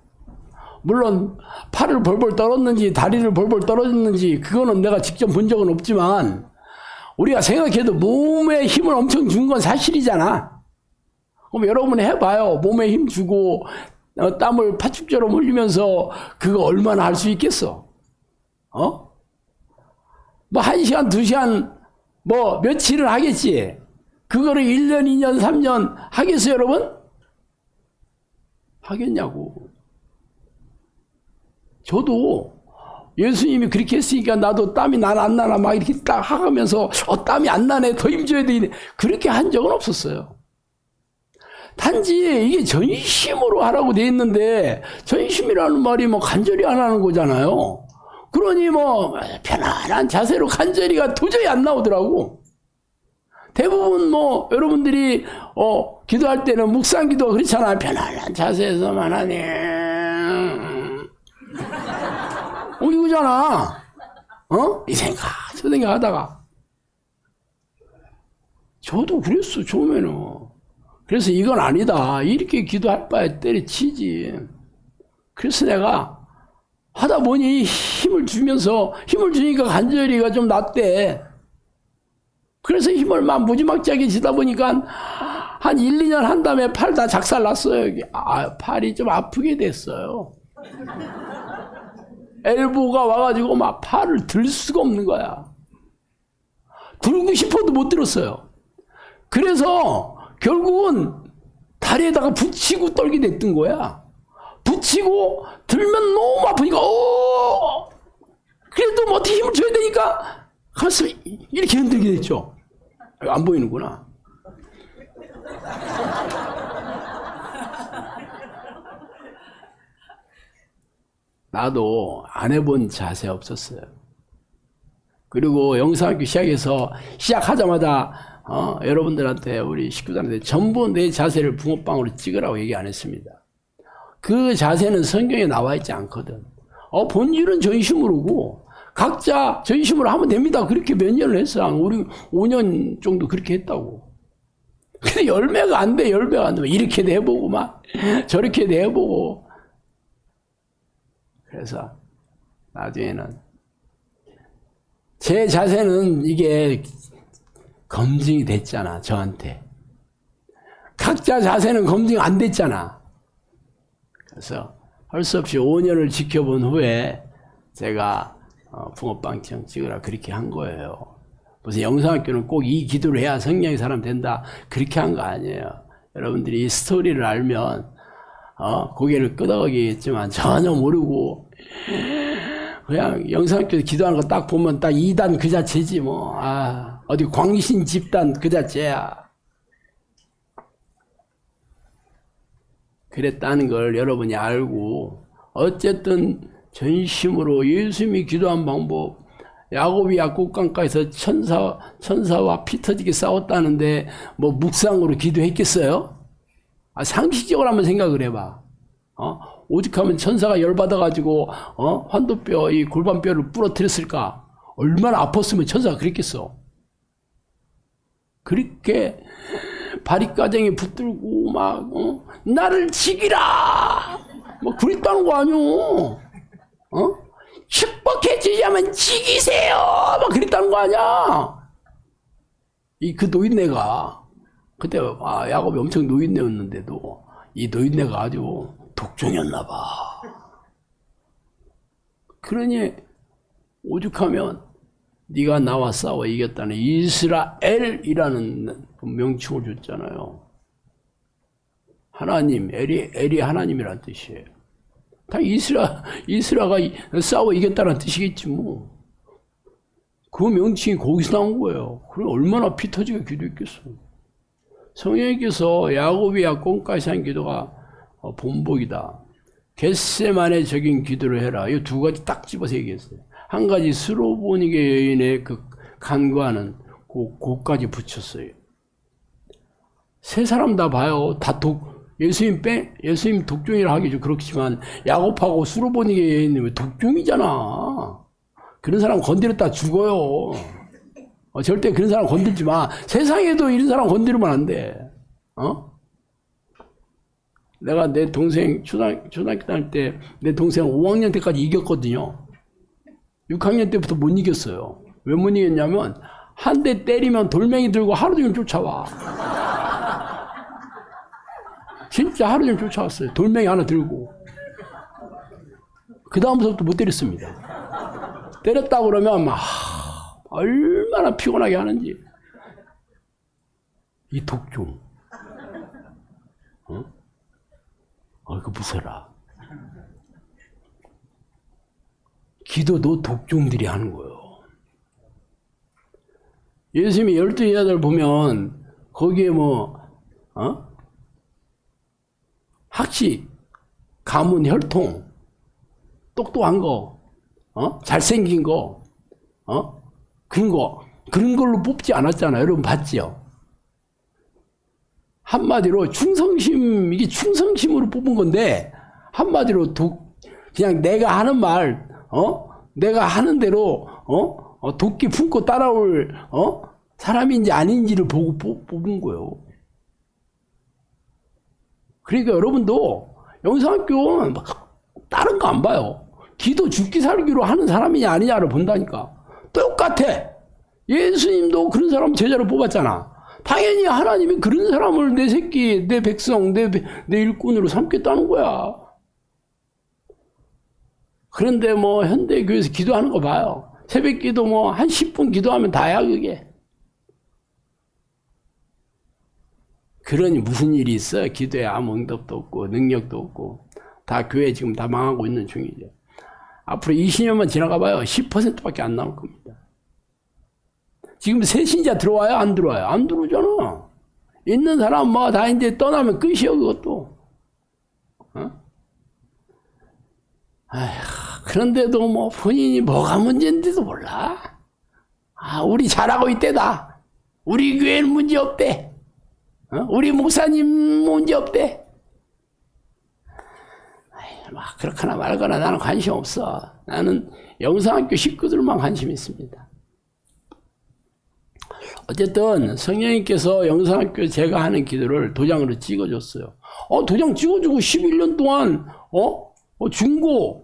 [SPEAKER 1] 물론, 팔을 벌벌 떨었는지, 다리를 벌벌 떨었는지, 그거는 내가 직접 본 적은 없지만, 우리가 생각해도 몸에 힘을 엄청 준 건 사실이잖아. 그럼 여러분이 해봐요. 몸에 힘 주고, 땀을 파축처럼 흘리면서, 그거 얼마나 할 수 있겠어? 1시간, 2시간, 며칠은 하겠지. 그거를 1년, 2년, 3년 하겠어요, 여러분? 하겠냐고. 저도 예수님이 그렇게 했으니까 나도 땀이 나나 안 나나 막 이렇게 딱 하면서 땀이 안 나네, 더 힘줘야 되네. 그렇게 한 적은 없었어요. 단지 이게 전심으로 하라고 돼 있는데, 전심이라는 말이 간절히 안 하는 거잖아요. 그러니 편안한 자세로 간절히가 도저히 안 나오더라고. 대부분 여러분들이 기도할 때는 묵상 기도가 그렇잖아. 편안한 자세에서만 하니 이거잖아. 이 생각 저 생각 하다가 저도 그랬어, 처음에는. 그래서 이건 아니다, 이렇게 기도할 바에 때려치지. 그래서 내가 하다 보니 힘을 주니까 간절히가 좀 낫대. 그래서 힘을 무지막지하게 주다 보니까 한 1, 2년 한 다음에 팔 다 작살났어요. 팔이 좀 아프게 됐어요. 엘보가 와가지고 팔을 들 수가 없는 거야. 들고 싶어도 못 들었어요. 그래서 결국은 다리에다가 붙이고 떨게 됐던 거야. 붙이고 들면 너무 아프니까 그래도 어떻게 힘을 줘야 되니까 가슴 이렇게 흔들게 됐죠. 안 보이는구나. 나도 안 해본 자세 없었어요. 그리고 영상학교 시작하자마자 여러분들한테, 우리 식구들한테 전부 내 자세를 붕어빵으로 찍으라고 얘기 안 했습니다. 그 자세는 성경에 나와 있지 않거든. 본질은 전심으로고 각자 전심으로 하면 됩니다. 그렇게 몇 년을 했어. 우리 5년 정도 그렇게 했다고. 근데 열매가 안 돼. 이렇게도 해보고 저렇게도 해보고. 그래서 나중에는 제 자세는 이게 검증이 됐잖아, 저한테. 각자 자세는 검증 안 됐잖아. 그래서 할 수 없이 5년을 지켜본 후에 제가 붕어빵처럼 찍으라 그렇게 한 거예요. 무슨 영상학교는 꼭 이 기도를 해야 성령의 사람 된다, 그렇게 한 거 아니에요. 여러분들이 이 스토리를 알면 고개를 끄덕이겠지만 전혀 모르고 그냥 영상학교 기도하는 거 딱 보면 딱 2단 그 자체지 어디 광신 집단 그 자체야. 그랬다는 걸 여러분이 알고 어쨌든 전심으로 예수님이 기도한 방법, 야곱이 약국강가에서 천사와 피 터지게 싸웠다는데 뭐 묵상으로 기도했겠어요? 상식적으로 한번 생각을 해봐. 오죽하면 천사가 열받아가지고 환도뼈, 이 골반뼈를 부러뜨렸을까? 얼마나 아팠으면 천사가 그랬겠어. 그렇게 바리가정에 붙들고 막 나를 죽이라 뭐 그랬다는 거 아니오. 축복해 주자면 죽이세요 막 그랬다는 거 아니야. 그 노인네가 그때 야곱이 엄청 노인네였는데도 이 노인네가 아주 독종이었나 봐. 그러니 오죽하면 네가 나와 싸워 이겼다는 이스라엘이라는 명칭을 줬잖아요. 하나님, 엘이 하나님이란 뜻이에요. 다 이스라가 싸워 이겼다는 뜻이겠지 뭐. 그 명칭이 거기서 나온 거예요. 그럼 얼마나 피 터지게 기도했겠어. 성령님께서 야곱이 약혼까지 한 기도가 본복이다. 겟세마네 적인 기도를 해라. 이 두 가지 딱 집어서 얘기했어요. 한 가지 스로보니게 여인의 그 간구하는 그까지 붙였어요. 세 사람 다 봐요. 다 예수님 독종이라 하기 좀 그렇지만 야곱하고 스로보니게 여인은 독종이잖아. 그런 사람 건드렸다 죽어요. 절대 그런 사람 건들지 마. 세상에도 이런 사람 건드리면 안 돼. 내가 내 동생 초등학교 다닐 때 내 동생 5학년 때까지 이겼거든요. 6학년 때부터 못 이겼어요. 왜 못 이겼냐면 한 대 때리면 돌멩이 들고 하루 종일 쫓아와. 진짜 하루 종일 쫓아왔어요. 돌멩이 하나 들고. 그 다음부터 못 때렸습니다. 때렸다 그러면 막 얼마나 피곤하게 하는지. 이 독종. 그 무서라. 기도도 독종들이 하는 거예요. 예수님이 12여자들 보면 거기에 학식, 가문, 혈통, 똑똑한 거, 잘생긴 거, 그런 걸로 뽑지 않았잖아요. 여러분 봤지요? 한마디로 이게 충성심으로 뽑은 건데, 한마디로 그냥 내가 하는 말, 내가 하는 대로, 도끼 품고 따라올, 사람인지 아닌지를 보고 뽑은 거예요. 그러니까 여러분도 영상학교는 다른 거 안 봐요. 기도 죽기 살기로 하는 사람이냐 아니냐를 본다니까. 똑같아. 예수님도 그런 사람 제자로 뽑았잖아. 당연히 하나님이 그런 사람을 내 새끼, 내 백성, 내 일꾼으로 삼겠다는 거야. 그런데 현대교회에서 기도하는 거 봐요. 새벽 기도 한 10분 기도하면 다야, 그게. 그러니 무슨 일이 있어? 기도에 아무 응답도 없고, 능력도 없고, 다 교회 지금 다 망하고 있는 중이죠. 앞으로 20년만 지나가 봐요. 10%밖에 안 나올 겁니다. 지금 새 신자 들어와요? 안 들어와요? 안 들어오잖아. 있는 사람 다 이제 떠나면 끝이요, 그것도. 그런데도 본인이 뭐가 문제인지도 몰라. 우리 잘하고 있대다. 우리 교회는 문제 없대. 우리 목사님 문제 없대. 그렇거나 말거나 나는 관심 없어. 나는 영상학교 식구들만 관심 있습니다. 어쨌든 성령님께서 영상학교 제가 하는 기도를 도장으로 찍어줬어요. 도장 찍어주고 11년 동안 증거,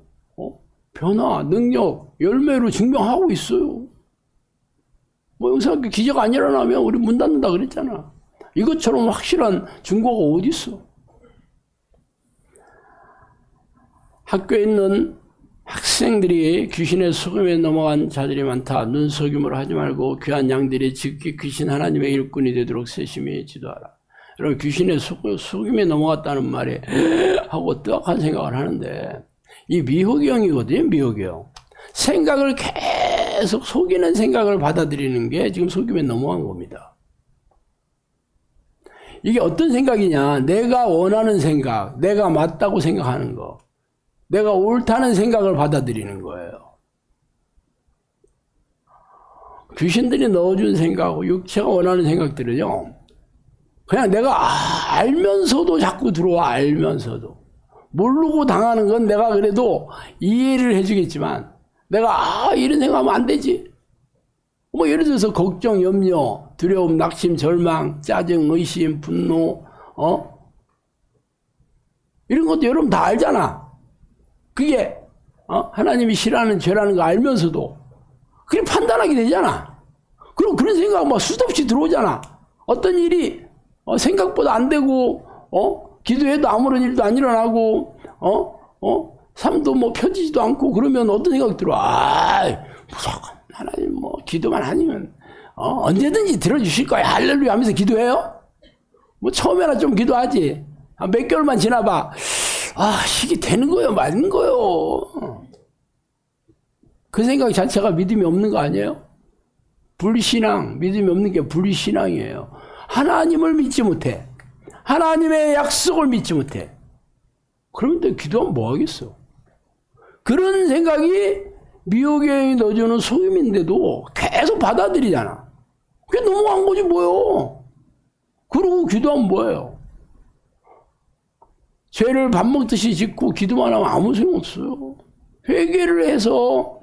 [SPEAKER 1] 변화, 능력, 열매로 증명하고 있어요. 영상학교 기적 안 일어나면 우리 문 닫는다 그랬잖아. 이것처럼 확실한 증거가 어디 있어? 학교에 있는 학생들이 귀신의 속임에 넘어간 자들이 많다. 눈속임으로 하지 말고 귀한 양들이 즉기 귀신 하나님의 일꾼이 되도록 세심히 지도하라. 여러분, 귀신의 속임에 넘어갔다는 말에 하고 뜨악한 생각을 하는데 이 미혹형이거든요. 미혹형. 생각을 계속 속이는 생각을 받아들이는 게 지금 속임에 넘어간 겁니다. 이게 어떤 생각이냐? 내가 원하는 생각, 내가 맞다고 생각하는 거, 내가 옳다는 생각을 받아들이는 거예요. 귀신들이 넣어준 생각하고 육체가 원하는 생각들은요, 그냥 내가 알면서도 자꾸 들어와. 알면서도 모르고 당하는 건 내가 그래도 이해를 해주겠지만, 내가 이런 생각하면 안 되지. 뭐 예를 들어서 걱정, 염려, 두려움, 낙심, 절망, 짜증, 의심, 분노, 이런 것도 여러분 다 알잖아. 그게 하나님이 싫어하는 죄라는 거 알면서도 그게 판단하게 되잖아. 그럼 그런 생각 막 수도 없이 들어오잖아. 어떤 일이 생각보다 안 되고 기도해도 아무런 일도 안 일어나고 삶도 뭐 펴지지도 않고 그러면 어떤 생각이 들어? 무조건 하나님 뭐 기도만 하면 언제든지 들어주실 거야. 할렐루야 하면서 기도해요? 뭐 처음에는 좀 기도하지. 몇 개월만 지나봐. 이게 되는 거예요? 맞는 거예요? 그 생각 자체가 믿음이 없는 거 아니에요? 불신앙, 믿음이 없는 게 불신앙이에요. 하나님을 믿지 못해. 하나님의 약속을 믿지 못해. 그러면 또 기도하면 뭐 하겠어? 그런 생각이 미혹에 넣어주는 속임인데도 계속 받아들이잖아. 그게 넘어간 거지 뭐예요? 그러고 기도하면 뭐예요? 죄를 밥 먹듯이 짓고 기도만 하면 아무 소용없어요. 회개를 해서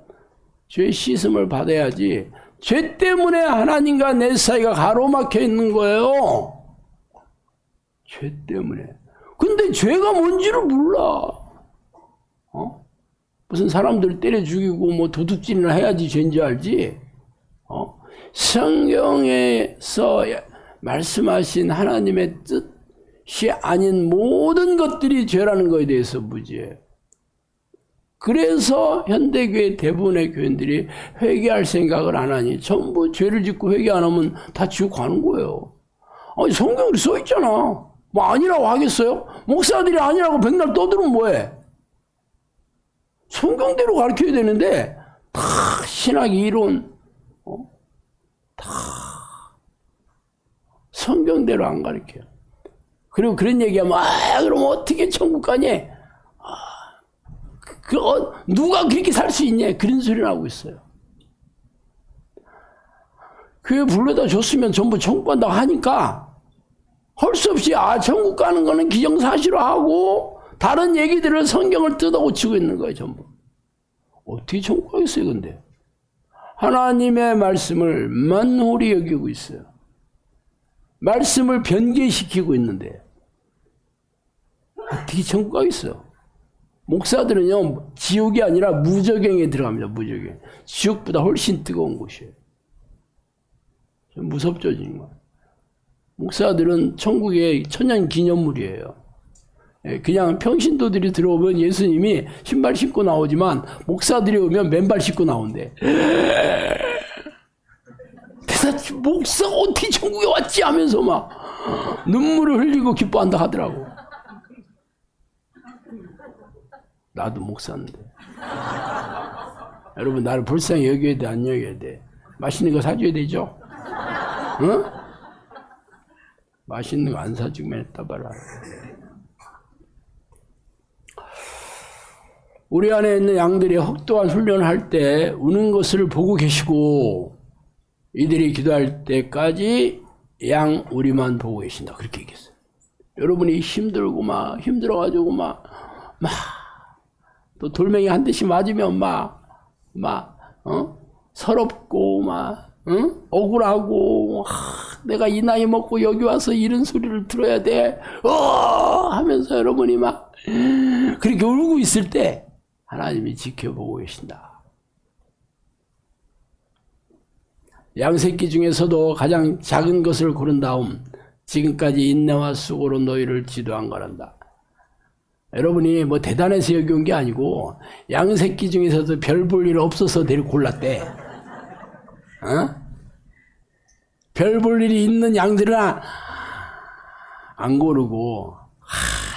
[SPEAKER 1] 죄 씻음을 받아야지. 죄 때문에 하나님과 내 사이가 가로막혀 있는 거예요. 죄 때문에. 근데 죄가 뭔지를 몰라. 무슨 사람들 때려 죽이고 뭐 도둑질이나 해야지 죄인지 알지? 성경에서 말씀하신 하나님의 뜻이 아닌 모든 것들이 죄라는 것에 대해서 무지해요. 그래서 현대교회 대부분의 교인들이 회개할 생각을 안 하니 전부 죄를 짓고 회개 안 하면 다 지옥 가는 거예요. 성경에 써 있잖아. 뭐 아니라고 하겠어요? 목사들이 아니라고 백날 떠들면 뭐해? 성경대로 가르쳐야 되는데 다 신학 이론 다 성경대로 안 가르쳐요. 그리고 그런 얘기하면 그럼 어떻게 천국 가니? 누가 그렇게 살 수 있냐? 그런 소리 나오고 있어요. 교회 불러다 줬으면 전부 천국 간다고 하니까 할 수 없이 천국 가는 거는 기정사실화하고 다른 얘기들을 성경을 뜯어고치고 있는 거예요. 전부. 어떻게 천국 가겠어요 근데? 하나님의 말씀을 만홀히 여기고 있어요. 말씀을 변개시키고 있는데 어떻게 천국 가겠어요? 목사들은요, 지옥이 아니라 무저갱에 들어갑니다. 무저갱. 지옥보다 훨씬 뜨거운 곳이에요. 무섭죠, 정말. 목사들은 천국의 천년 기념물이에요. 그냥 평신도들이 들어오면 예수님이 신발 신고 나오지만 목사들이 오면 맨발 신고 나온대. 대체 목사가 어떻게 천국에 왔지 하면서 막 눈물을 흘리고 기뻐한다 하더라고. 나도 목사인데. 여러분 나를 불쌍히 여겨야 돼, 안 여겨야 돼? 맛있는 거 사줘야 되죠? 응? 맛있는 거 안 사주면 했다 봐라. 우리 안에 있는 양들이 혹독한 훈련을 할 때 우는 것을 보고 계시고 이들이 기도할 때까지 양 우리만 보고 계신다. 그렇게 얘기했어요. 여러분이 힘들고 막 힘들어가지고 또 돌멩이 한 대씩 맞으면 서럽고 억울하고 내가 이 나이 먹고 여기 와서 이런 소리를 들어야 돼 하면서 여러분이 그렇게 울고 있을 때 하나님이 지켜보고 계신다. 양새끼 중에서도 가장 작은 것을 고른 다음 지금까지 인내와 수고로 너희를 지도한 거란다. 여러분이 뭐 대단해서 여기 온 게 아니고 양새끼 중에서도 별 볼 일 없어서 데리고 골랐대. 별 볼 일이 있는 양들은 안 고르고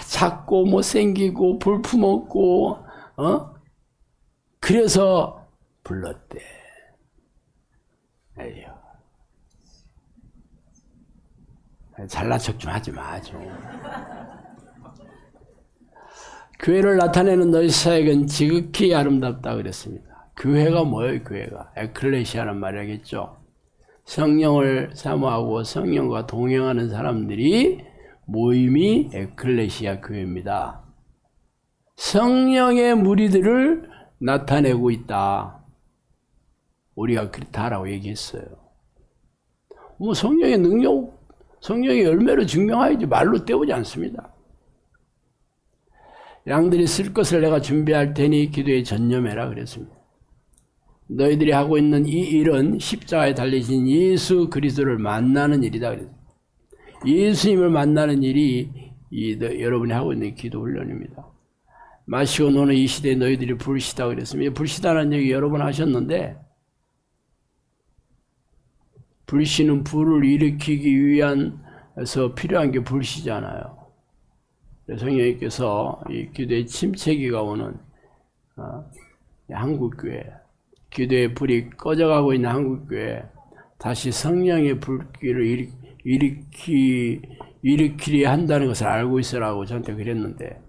[SPEAKER 1] 작고 못생기고 볼품없고 그래서 불렀대. 에휴. 잘난 척 좀 하지 마, 좀. 교회를 나타내는 너희 사역은 지극히 아름답다 그랬습니다. 교회가 뭐예요, 교회가? 에클레시아란 말이겠죠. 성령을 사모하고 성령과 동행하는 사람들이 모임이 에클레시아 교회입니다. 성령의 무리들을 나타내고 있다. 우리가 그렇다라고 얘기했어요. 뭐 성령의 능력, 성령의 열매로 증명하야지 말로 때우지 않습니다. 양들이 쓸 것을 내가 준비할 테니 기도에 전념해라 그랬습니다. 너희들이 하고 있는 이 일은 십자가에 달리신 예수 그리스도를 만나는 일이다 그랬습니다. 예수님을 만나는 일이 여러분이 하고 있는 기도 훈련입니다. 마시고 노는 이 시대에 너희들이 불시다 그랬습니다. 불시다는 얘기 여러 번 하셨는데, 불시는 불을 일으키기 위해서 필요한 게 불시잖아요. 성령님께서 이 기도의 침체기가 오는 한국교회, 기도의 불이 꺼져가고 있는 한국교회, 다시 성령의 불길을 일으키려 한다는 것을 알고 있으라고 저한테 그랬는데,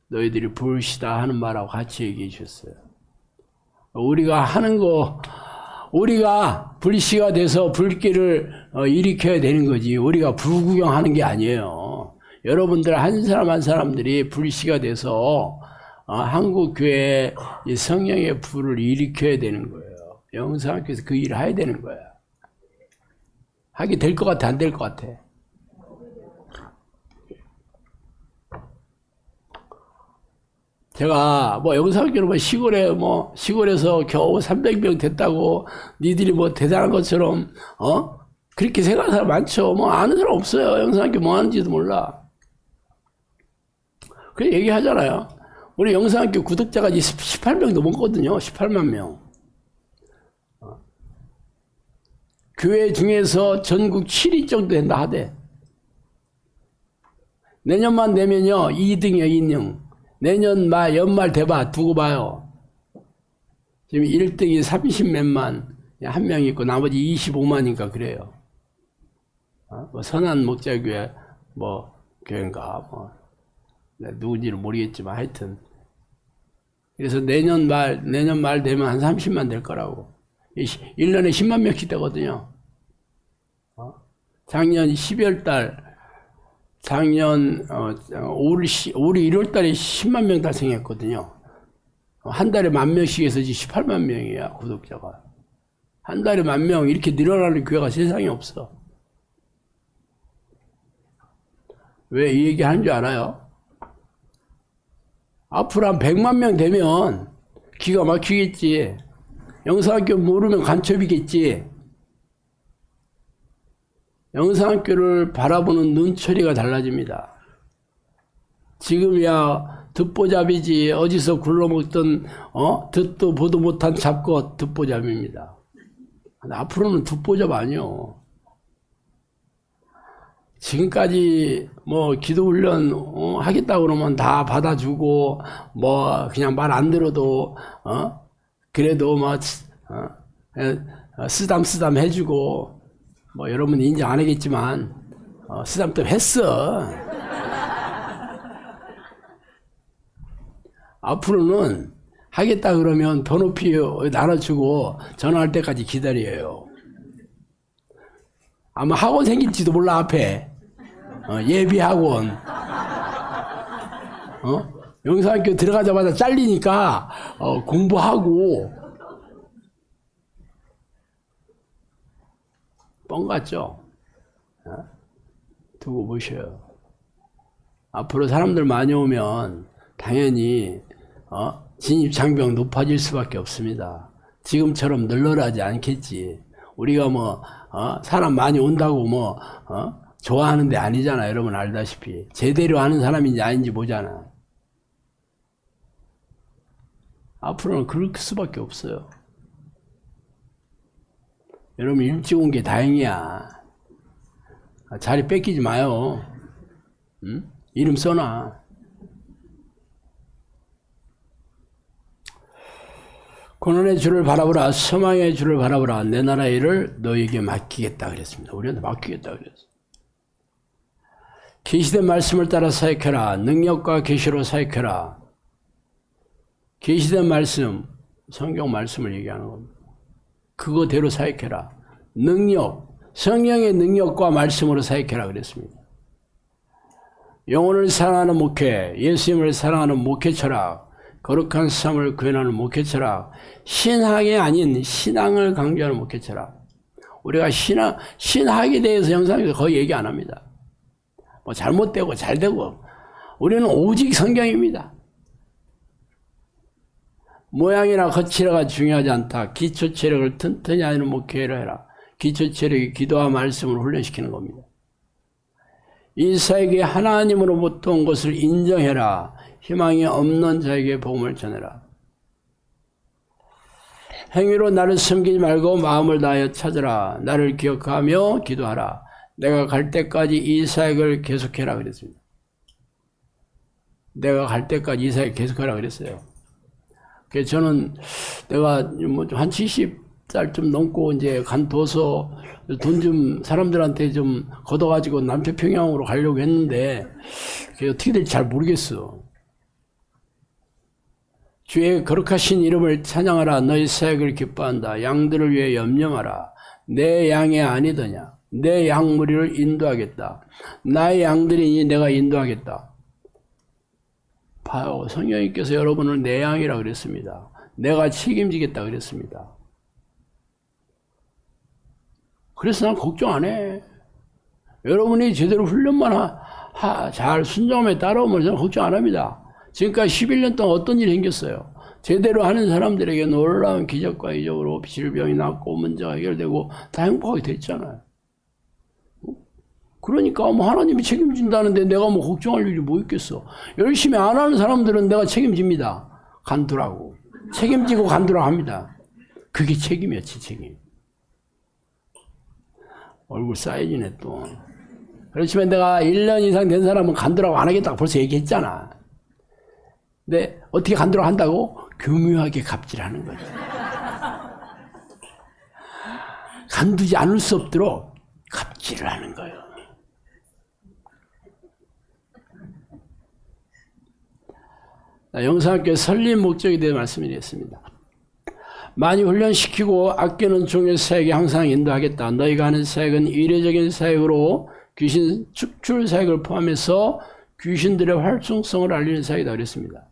[SPEAKER 1] 너희들이 불시다 하는 말하고 같이 얘기해 주셨어요. 우리가 하는 거, 우리가 불시가 돼서 불길을 일으켜야 되는 거지, 우리가 불구경하는 게 아니에요. 여러분들 한 사람 한 사람들이 불시가 돼서 한국교회에 성령의 불을 일으켜야 되는 거예요. 영상학교에서 그 일을 해야 되는 거야. 하게 될 것 같아, 안 될 것 같아? 제가 뭐 영상학교는 뭐 시골에서 겨우 300명 됐다고 니들이 뭐 대단한 것처럼 그렇게 생각하는 사람 많죠. 뭐 아는 사람 없어요. 영상학교 뭐 하는지도 몰라. 그 얘기하잖아요. 우리 영상학교 구독자가 18명 넘었거든요. 18만 명. 교회 중에서 전국 7위 정도 된다 하대. 내년만 되면요 2등이요 2등. 내년 연말 돼봐 두고 봐요. 지금 1등이 30몇만 한 명 있고 나머지 25만인가 그래요. 뭐 선한 목자교회 교회인가 누군지는 모르겠지만 하여튼 그래서 내년 말 되면 한 30만 될 거라고. 1년에 10만 명씩 되거든요. 작년 12월 달 작년 올해 1월 달에 10만 명 달성했거든요. 한 달에 10,000명씩 해서 18만 명이야 구독자가. 한 달에 10,000명 이렇게 늘어나는 교회가 세상에 없어. 왜 이 얘기 하는 줄 알아요? 앞으로 한 100만 명 되면 기가 막히겠지. 영상학교 모르면 간첩이겠지. 영상학교를 바라보는 눈초리가 달라집니다. 지금이야 듣보잡이지 어디서 굴러먹던 듣도 보도 못한 잡것 듣보잡입니다. 앞으로는 듣보잡 아니요. 지금까지 기도훈련 하겠다고 그러면 다 받아주고 그냥 말 안 들어도 그래도 쓰담쓰담 해주고 여러분 인정 안 하겠지만 쓰담도 했어. 앞으로는 하겠다 그러면 더 높이 나눠주고 전화할 때까지 기다려요. 아마 학원 생길지도 몰라 앞에. 예비학원. 영상학교 들어가자마자 잘리니까 공부하고. 뻥 같죠? 두고 보셔요. 앞으로 사람들 많이 오면 당연히 진입장벽 높아질 수밖에 없습니다. 지금처럼 널널하지 않겠지. 우리가 사람 많이 온다고 좋아하는 데 아니잖아. 여러분 알다시피. 제대로 하는 사람인지 아닌지 보잖아. 앞으로는 그럴 수밖에 없어요. 여러분 일찍 온 게 다행이야. 자리 뺏기지 마요. 응? 이름 써놔. 고난의 주를 바라보라. 소망의 주를 바라보라. 내 나라 일을 너에게 맡기겠다 그랬습니다. 우리한테 맡기겠다 그랬어. 계시된 말씀을 따라 사역해라. 능력과 계시로 사역해라. 계시된 말씀, 성경 말씀을 얘기하는 겁니다. 그거대로 사역해라. 능력, 성령의 능력과 말씀으로 사역해라 그랬습니다. 영혼을 사랑하는 목회, 예수님을 사랑하는 목회 철학, 거룩한 삶을 구현하는 목회 철학, 신학이 아닌 신앙을 강조하는 목회 철학. 우리가 신학에 대해서 영상에서 거의 얘기 안 합니다. 뭐 잘못되고 잘되고 우리는 오직 성경입니다. 모양이나 거칠어가 중요하지 않다. 기초 체력을 튼튼히 하는 목회를 해라. 기초 체력이 기도와 말씀을 훈련시키는 겁니다. 이 사에게 하나님으로부터 온 것을 인정해라. 희망이 없는 자에게 복음을 전해라. 행위로 나를 섬기지 말고 마음을 다하여 찾으라. 나를 기억하며 기도하라. 내가 갈 때까지 이 사역을 계속해라 그랬습니다. 내가 갈 때까지 이 사역 계속하라 그랬어요. 그래서 저는 내가 한 70살 좀 넘고 이제 간둬서 돈 좀 사람들한테 좀 걷어가지고 남태평양으로 가려고 했는데 그게 어떻게 될지 잘 모르겠어. 주의 거룩하신 이름을 찬양하라. 너희 사역을 기뻐한다. 양들을 위해 염려하라. 내 양이 아니더냐. 내 양무리를 인도하겠다. 나의 양들이니 내가 인도하겠다. 봐요. 성령님께서 여러분을 내 양이라 그랬습니다. 내가 책임지겠다 그랬습니다. 그래서 난 걱정 안 해. 여러분이 제대로 훈련만 잘 순종함에 따라오면 저는 걱정 안 합니다. 지금까지 11년 동안 어떤 일이 생겼어요? 제대로 하는 사람들에게 놀라운 기적과 이적으로 질병이 낫고 문제가 해결되고 다 행복하게 됐잖아요. 그러니까 뭐 하나님이 책임진다는데 내가 뭐 걱정할 일이 뭐 있겠어. 열심히 안 하는 사람들은 내가 책임집니다. 간두라고. 책임지고 간두라고 합니다. 그게 책임이었지, 책임. 얼굴 싸해지네 또. 그렇지만 내가 1년 이상 된 사람은 간두라고 안 하겠다고 벌써 얘기했잖아. 근데 어떻게 간두라고 한다고? 교묘하게 갑질하는 거지. 간두지 않을 수 없도록 갑질을 하는 거예요. 영상학교 설립 목적에 대해 말씀드리겠습니다. 많이 훈련시키고 아끼는 종의 사역에 항상 인도하겠다. 너희가 하는 사역은 이례적인 사역으로 귀신 축출 사역을 포함해서 귀신들의 활동성을 알리는 사역이다 그랬습니다.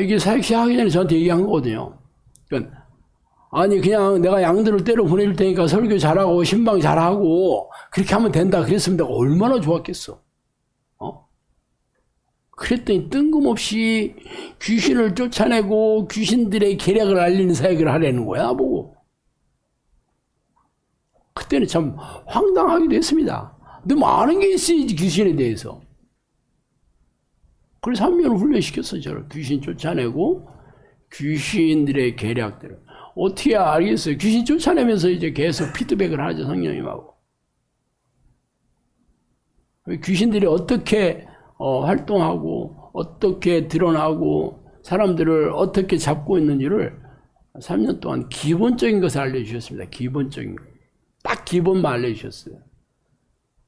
[SPEAKER 1] 이게 사역 시작하기 전에 저한테 얘기한 거거든요. 그러니까 아니 그냥 내가 양들을 때려 보낼 테니까 설교 잘하고 신방 잘하고 그렇게 하면 된다 그랬습니다. 얼마나 좋았겠어. 그랬더니 뜬금없이 귀신을 쫓아내고 귀신들의 계략을 알리는 사역을 하려는 거야 보고. 그때는 참 황당하기도 했습니다. 근데 뭐 아는 게 있어야지 귀신에 대해서. 그래서 3년을 훈련시켰어요. 저를 귀신 쫓아내고 귀신들의 계략들을 어떻게 알겠어요. 귀신 쫓아내면서 이제 계속 피드백을 하죠. 성령님하고. 귀신들이 어떻게 활동하고 어떻게 드러나고 사람들을 어떻게 잡고 있는지를 3년 동안 기본적인 것을 알려주셨습니다. 기본적인 것. 딱 기본만 알려주셨어요.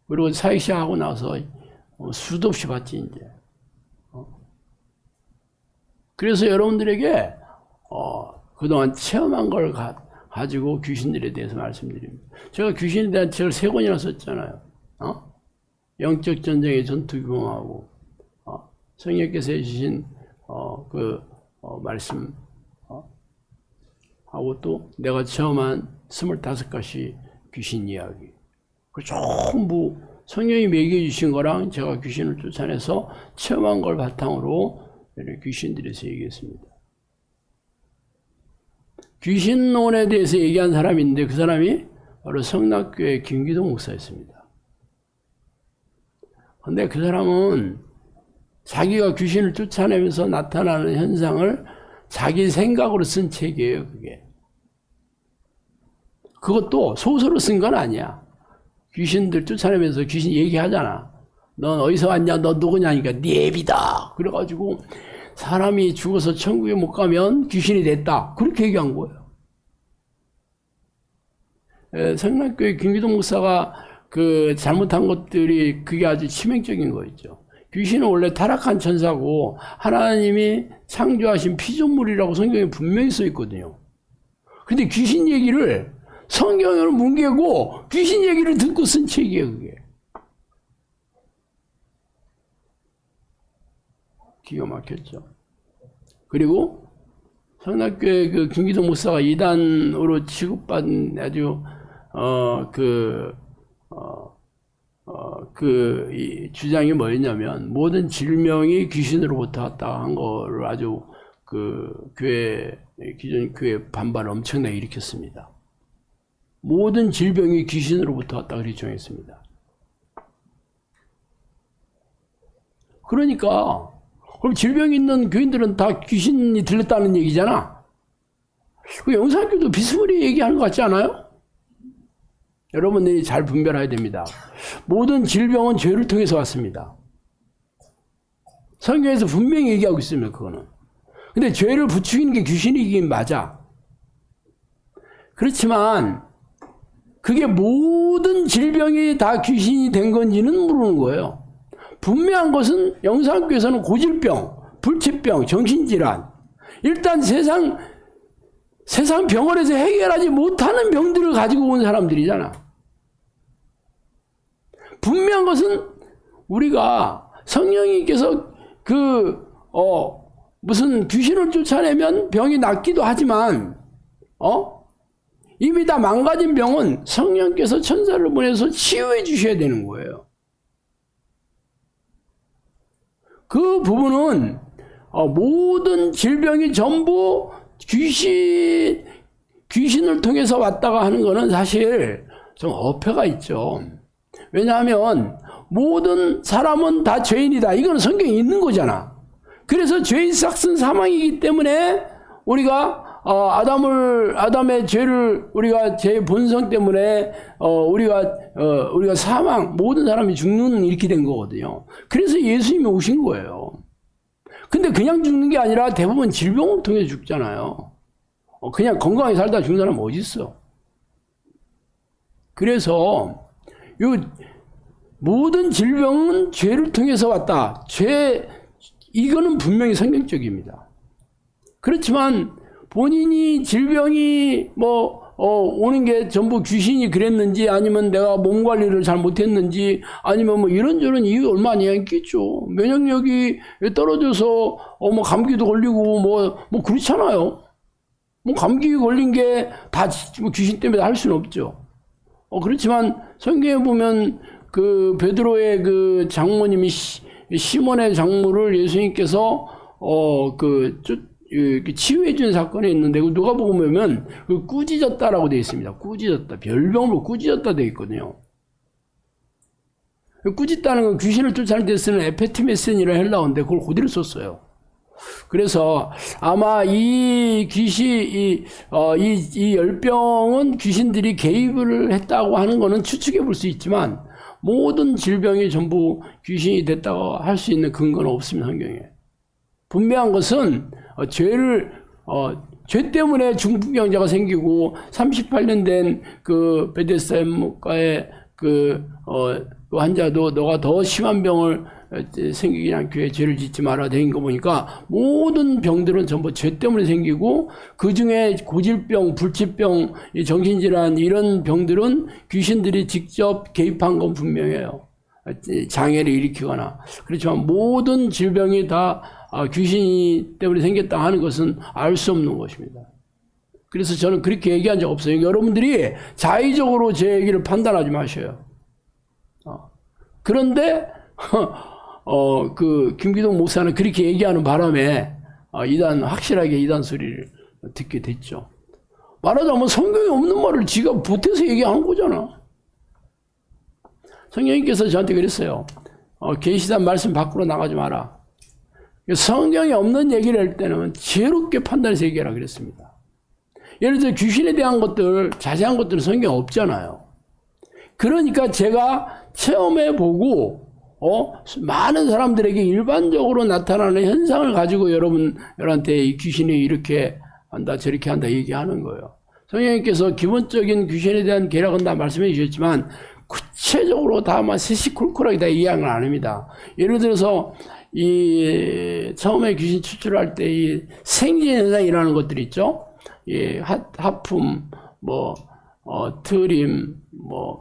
[SPEAKER 1] 그리고 사역 시작하고 나서 수도 없이 봤지 이제. 그래서 여러분들에게 그동안 체험한 걸 가지고 귀신들에 대해서 말씀드립니다. 제가 귀신에 대한 책을 3권이나 썼잖아요. 영적 전쟁의 전투 규범하고 성령께서 해주신 말씀 하고 또 내가 체험한 25가지 귀신 이야기. 그 전부 성령이 매겨 주신 거랑 제가 귀신을 쫓아내서 체험한 걸 바탕으로 귀신들에서 얘기했습니다. 귀신론에 대해서 얘기한 사람이 있는데 그 사람이 바로 성락교회 김기동 목사였습니다. 근데 그 사람은 자기가 귀신을 쫓아내면서 나타나는 현상을 자기 생각으로 쓴 책이에요, 그게. 그것도 소설로 쓴 건 아니야. 귀신들 쫓아내면서 귀신 얘기하잖아. 넌 어디서 왔냐? 너 누구냐니까 네 애비다. 그래가지고 사람이 죽어서 천국에 못 가면 귀신이 됐다. 그렇게 얘기한 거예요. 성락교회 김기동 목사가 그 잘못한 것들이 그게 아주 치명적인 거였죠. 귀신은 원래 타락한 천사고 하나님이 창조하신 피조물이라고 성경에 분명히 써 있거든요. 근데 귀신 얘기를 성경으로 뭉개고 귀신 얘기를 듣고 쓴 책이에요, 그게. 기가 막혔죠. 그리고 성락교회 그 김기동 목사가 이단으로 취급받은 아주 이 주장이 뭐였냐면 모든 질병이 귀신으로부터 왔다 한 거를 아주 기존 교회 반발을 엄청나게 일으켰습니다. 모든 질병이 귀신으로부터 왔다 그렇게 주장했습니다. 그러니까 그럼 질병이 있는 교인들은 다 귀신이 들렸다는 얘기잖아. 그 영상교도 비스무리 얘기하는 것 같지 않아요? 여러분들이 잘 분별해야 됩니다. 모든 질병은 죄를 통해서 왔습니다. 성경에서 분명히 얘기하고 있습니다. 그거는. 근데 죄를 부추기는 게 귀신이긴 맞아. 그렇지만 그게 모든 질병이 다 귀신이 된 건지는 모르는 거예요. 분명한 것은 영상교에서는 고질병, 불치병, 정신질환, 일단 세상 병원에서 해결하지 못하는 병들을 가지고 온 사람들이잖아. 분명한 것은 우리가 성령님께서 무슨 귀신을 쫓아내면 병이 낫기도 하지만 이미 다 망가진 병은 성령께서 천사를 보내서 치유해 주셔야 되는 거예요. 그 부분은 모든 질병이 전부 귀신을 통해서 왔다가 하는 거는 사실 좀 어폐가 있죠. 왜냐하면 모든 사람은 다 죄인이다. 이건 성경에 있는 거잖아. 그래서 죄의 싹은 사망이기 때문에 우리가 아담의 죄를 우리가 제 본성 때문에 우리가 사망, 모든 사람이 죽는 이렇게 된 거거든요. 그래서 예수님이 오신 거예요. 근데 그냥 죽는 게 아니라 대부분 질병을 통해 죽잖아요. 그냥 건강하게 살다 죽는 사람 어디 있어? 그래서 모든 질병은 죄를 통해서 왔다. 이거는 분명히 성경적입니다. 그렇지만 본인이 질병이 오는 게 전부 귀신이 그랬는지 아니면 내가 몸 관리를 잘 못했는지 아니면 이런저런 이유 얼마나 있겠죠. 면역력이 떨어져서 감기도 걸리고 그렇잖아요. 감기 걸린 게 다 귀신 때문에 할 수는 없죠. 그렇지만 성경에 보면 그 베드로의 그 장모님이 시몬의 장모를 예수님께서 치유해 준 사건이 있는데 누가복음 보면 꾸짖었다라고 되어 있습니다. 꾸짖었다. 별병으로 꾸짖었다 되어 있거든요. 꾸짖다는 건 귀신을 쫓아낼 때 쓰는 에페티메센이라는 헬라어인데 그걸 그대로 썼어요. 그래서 아마 이 열병은 귀신들이 개입을 했다고 하는 거는 추측해 볼 수 있지만 모든 질병이 전부 귀신이 됐다고 할 수 있는 근거는 없습니다. 성경에. 분명한 것은 죄 때문에 중풍병자가 생기고 38년 된 그 베데스다 연못가의 그 환자도 너가 더 심한 병을 생기지 않기 위해 죄를 짓지 마라 된 거 보니까 모든 병들은 전부 죄 때문에 생기고 그 중에 고질병, 불치병, 정신질환 이런 병들은 귀신들이 직접 개입한 건 분명해요. 장애를 일으키거나. 그렇지만 모든 질병이 다 귀신 때문에 생겼다 하는 것은 알 수 없는 것입니다. 그래서 저는 그렇게 얘기한 적 없어요. 여러분들이 자의적으로 제 얘기를 판단하지 마셔요. 그런데 김기동 목사는 그렇게 얘기하는 바람에 확실하게 이단 소리를 듣게 됐죠. 말하자면 성경에 없는 말을 지가 보태서 얘기한 거잖아. 성령님께서 저한테 그랬어요. 계시단 말씀 밖으로 나가지 마라. 성경에 없는 얘기를 할 때는 지혜롭게 판단해서 얘기하라 그랬습니다. 예를 들어 귀신에 대한 것들, 자세한 것들은 성경에 없잖아요. 그러니까 제가 체험해보고 많은 사람들에게 일반적으로 나타나는 현상을 가지고 여러분들한테 이 귀신이 이렇게 한다 저렇게 한다 얘기하는 거예요. 성령님께서 기본적인 귀신에 대한 계략은 다 말씀해 주셨지만 구체적으로 다 막 시시콜콜하게 다 이해한 건 아닙니다. 예를 들어서 처음에 귀신 추출할 때 이 생리현상이라는 것들 있죠. 하품, 트림,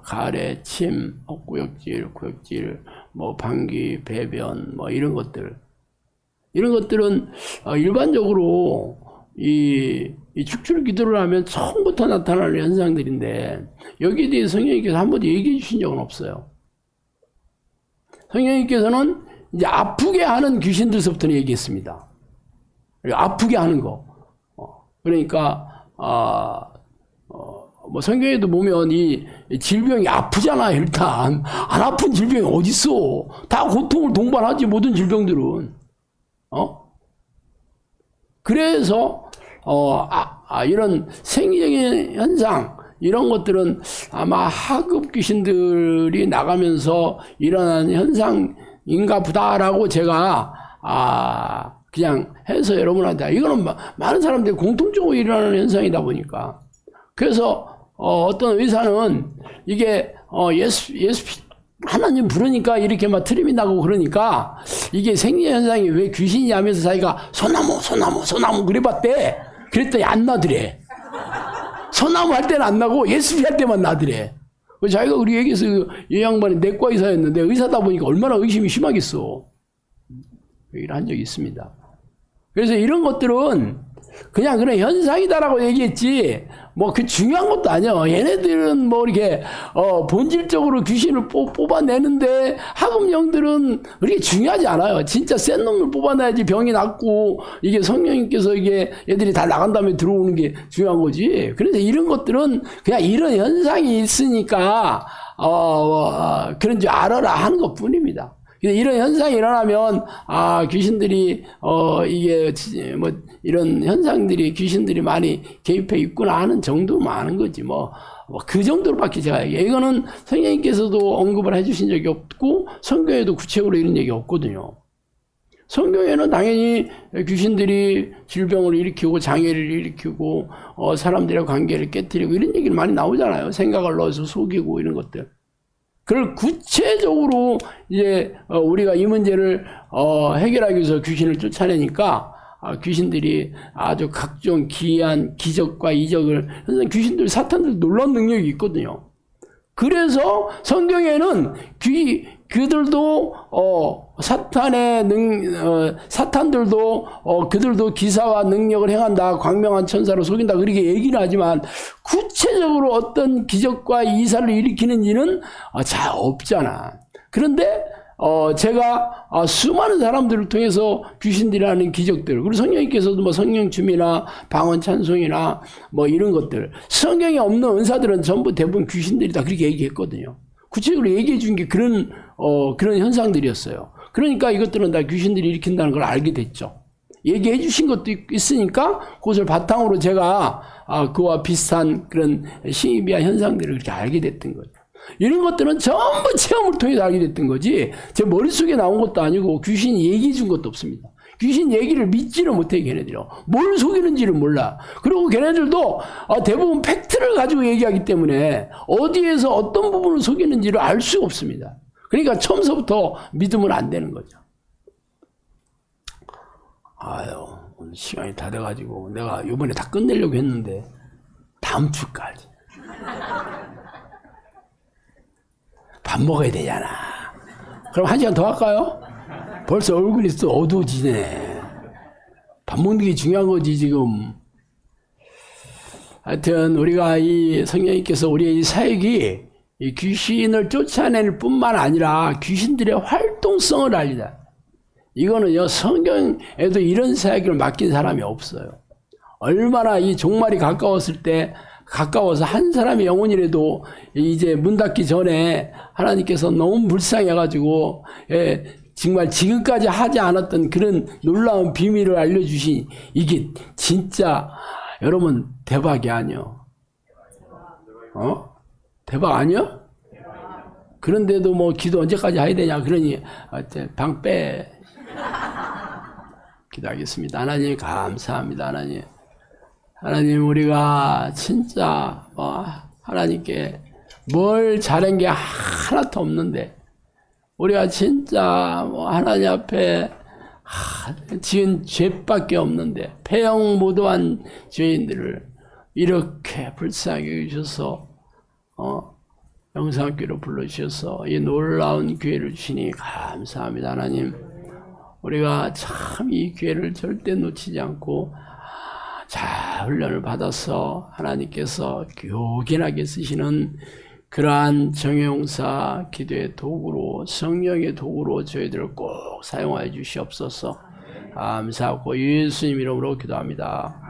[SPEAKER 1] 가래, 침, 구역질, 방귀, 배변, 이런 것들. 이런 것들은 일반적으로 이 축출 기도를 하면 처음부터 나타나는 현상들인데 여기에 대해서 성령님께서 한 번도 얘기해 주신 적은 없어요. 성령님께서는 이제 아프게 하는 귀신들서부터 얘기했습니다. 아프게 하는 거. 그러니까 성경에도 보면 이 질병이 아프잖아. 일단 안 아픈 질병이 어딨어. 다 고통을 동반하지 모든 질병들은. 그래서 이런 생리적인 현상 이런 것들은 아마 하급 귀신들이 나가면서 일어나는 현상인가 보다라고 제가 그냥 해서 여러분한테 이거는 많은 사람들이 공통적으로 일어나는 현상이다 보니까 그래서 어떤 의사는 이게 예수 하나님 부르니까 이렇게 막 트림이 나고 그러니까 이게 생리 현상이 왜 귀신이 하면서 자기가 소나무 그래봤대. 그랬더니 안 나더래. 소나무 할 때는 안 나고 예수피 할 때만 나더래. 자기가 우리 얘기해서 이 양반이 내과 의사였는데 의사다 보니까 얼마나 의심이 심하겠어. 얘기를 한 적이 있습니다. 그래서 이런 것들은 그냥 그런 현상이다라고 얘기했지 그 중요한 것도 아니야. 얘네들은 이렇게 본질적으로 귀신을 뽑아내는데 하급령들은 그렇게 중요하지 않아요. 진짜 센 놈을 뽑아내야지 병이 낫고 이게 성령님께서 이게 얘들이 다 나간 다음에 들어오는 게 중요한 거지. 그래서 이런 것들은 그냥 이런 현상이 있으니까 그런 줄 알아라 하는 것 뿐입니다. 이런 현상이 일어나면 귀신들이 이게 이런 현상들이 귀신들이 많이 개입해 있구나 하는 정도만 아는 거지 그 정도로밖에 제가 이거는 성령님께서도 언급을 해주신 적이 없고 성경에도 구체적으로 이런 얘기 없거든요. 성경에는 당연히 귀신들이 질병을 일으키고 장애를 일으키고 사람들의 관계를 깨뜨리고 이런 얘기를 많이 나오잖아요. 생각을 넣어서 속이고 이런 것들. 그걸 구체적으로 이제 우리가 이 문제를 해결하기 위해서 귀신을 쫓아내니까 귀신들이 아주 각종 기이한 기적과 이적을 귀신들 사탄들 놀라운 능력이 있거든요. 그래서 성경에는 그들도 사탄들도 그들도 기사와 능력을 행한다. 광명한 천사로 속인다. 그렇게 얘기를 하지만 구체적으로 어떤 기적과 이사를 일으키는지는 잘 없잖아. 그런데 제가 수많은 사람들을 통해서 귀신들이 하는 기적들, 그리고 성령님께서도 성령 춤이나 방언 찬송이나 이런 것들, 성경에 없는 은사들은 전부 대부분 귀신들이 다 그렇게 얘기했거든요. 구체적으로 얘기해 준 게 그런 현상들이었어요. 그러니까 이것들은 다 귀신들이 일으킨다는 걸 알게 됐죠. 얘기해 주신 것도 있으니까 그것을 바탕으로 제가 그와 비슷한 그런 신비한 현상들을 그렇게 알게 됐던 거죠. 이런 것들은 전부 체험을 통해서 알게 됐던 거지 제 머릿속에 나온 것도 아니고 귀신이 얘기해 준 것도 없습니다. 귀신 얘기를 믿지를 못해 걔네들이. 뭘 속이는지를 몰라. 그리고 걔네들도 대부분 팩트를 가지고 얘기하기 때문에 어디에서 어떤 부분을 속이는지를 알 수가 없습니다. 그러니까 처음서부터 믿으면 안 되는 거죠. 오늘 시간이 다 돼가지고 내가 이번에 다 끝내려고 했는데 다음 주까지 밥 먹어야 되잖아. 그럼 1시간 더 할까요? 벌써 얼굴이 또 어두워지네. 밥 먹는 게 중요한 거지 지금. 하여튼 우리가 이 성령님께서 우리의 이 사역이 이 귀신을 쫓아낼 뿐만 아니라 귀신들의 활동성을 알리다. 이거는요 성경에도 이런 사역을 맡긴 사람이 없어요. 얼마나 이 종말이 가까워서 한 사람의 영혼이라도 이제 문 닫기 전에 하나님께서 너무 불쌍해가지고 정말 지금까지 하지 않았던 그런 놀라운 비밀을 알려주신 이게 진짜 여러분 대박이 아니요. 대박 아니요? 그런데도 기도 언제까지 해야 되냐 그러니 방 빼. 기도하겠습니다. 하나님 감사합니다. 하나님 우리가 진짜 하나님께 뭘 잘한 게 하나도 없는데 우리가 진짜 하나님 앞에 지은 죄밖에 없는데 폐영무도한 죄인들을 이렇게 불쌍히 여기셔서 영상교회로 불러주셔서 이 놀라운 기회를 주시니 감사합니다. 하나님, 우리가 참 이 기회를 절대 놓치지 않고 잘 훈련을 받아서 하나님께서 교긴하게 쓰시는 그러한 정의용사 기도의 도구로, 성령의 도구로 저희들을 꼭 사용하여 주시옵소서. 감사하고 예수님 이름으로 기도합니다.